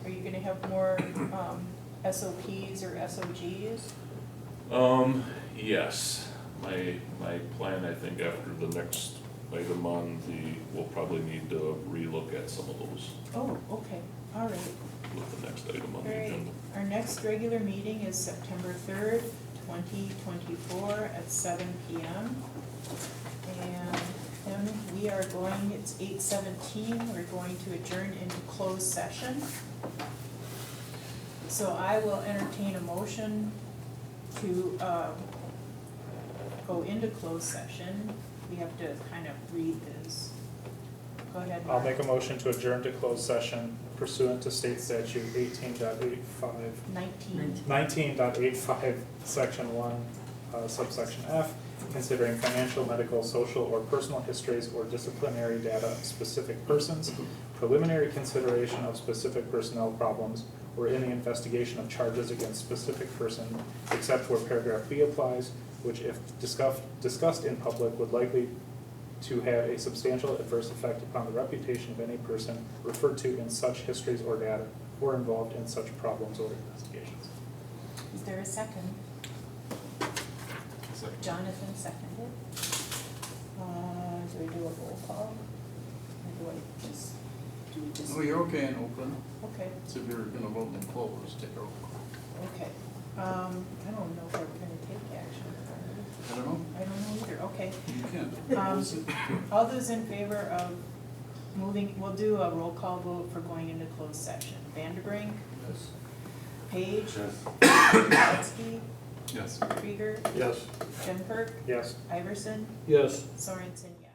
S1: Are you gonna have more SOPs or SOGs?
S6: yes, my plan, I think after the next item on we'll probably need to relook at some of those
S1: Oh, okay, all right.
S6: with the next item on the
S1: Great.
S6: agenda.
S1: Our next regular meeting is September 3rd, 2024 at 7 p.m. And then we are going, it's 8:17, we're going to adjourn into closed session. So I will entertain a motion to go into closed session. We have to kind of read this. Go ahead,
S3: I'll
S1: Mark.
S3: make a motion to adjourn to closed session pursuant to state statute 18.85,
S1: 19.
S3: 19.85, section 1, subsection F, considering financial, medical, social, or personal histories or disciplinary data of specific persons, preliminary consideration of specific personnel problems, or any investigation of charges against specific person, except where paragraph B applies, which if discussed in public would likely to have a substantial adverse effect upon the reputation of any person referred to in such histories or data, or involved in such problems or investigations.
S1: Is there a second?
S2: Second.
S1: Jonathan seconded. Do we do a roll call? Or do I just do this?
S11: Oh, you're okay in open.
S1: Okay,
S11: So if you're gonna vote in close, take a roll call.
S1: okay. I don't know if we're gonna take action.
S11: I don't know.
S1: I don't know either, okay.
S11: You can.
S1: All those in favor of moving, we'll do a roll call vote for going into closed session. Vanderbrink,
S10: Yes.
S1: Page,
S4: Yes.
S1: Kowalski,
S2: Yes.
S1: Krieger,
S10: Yes.
S1: Jennifer,
S3: Yes.
S1: Iverson,
S7: Yes.
S1: Sorensen, yes.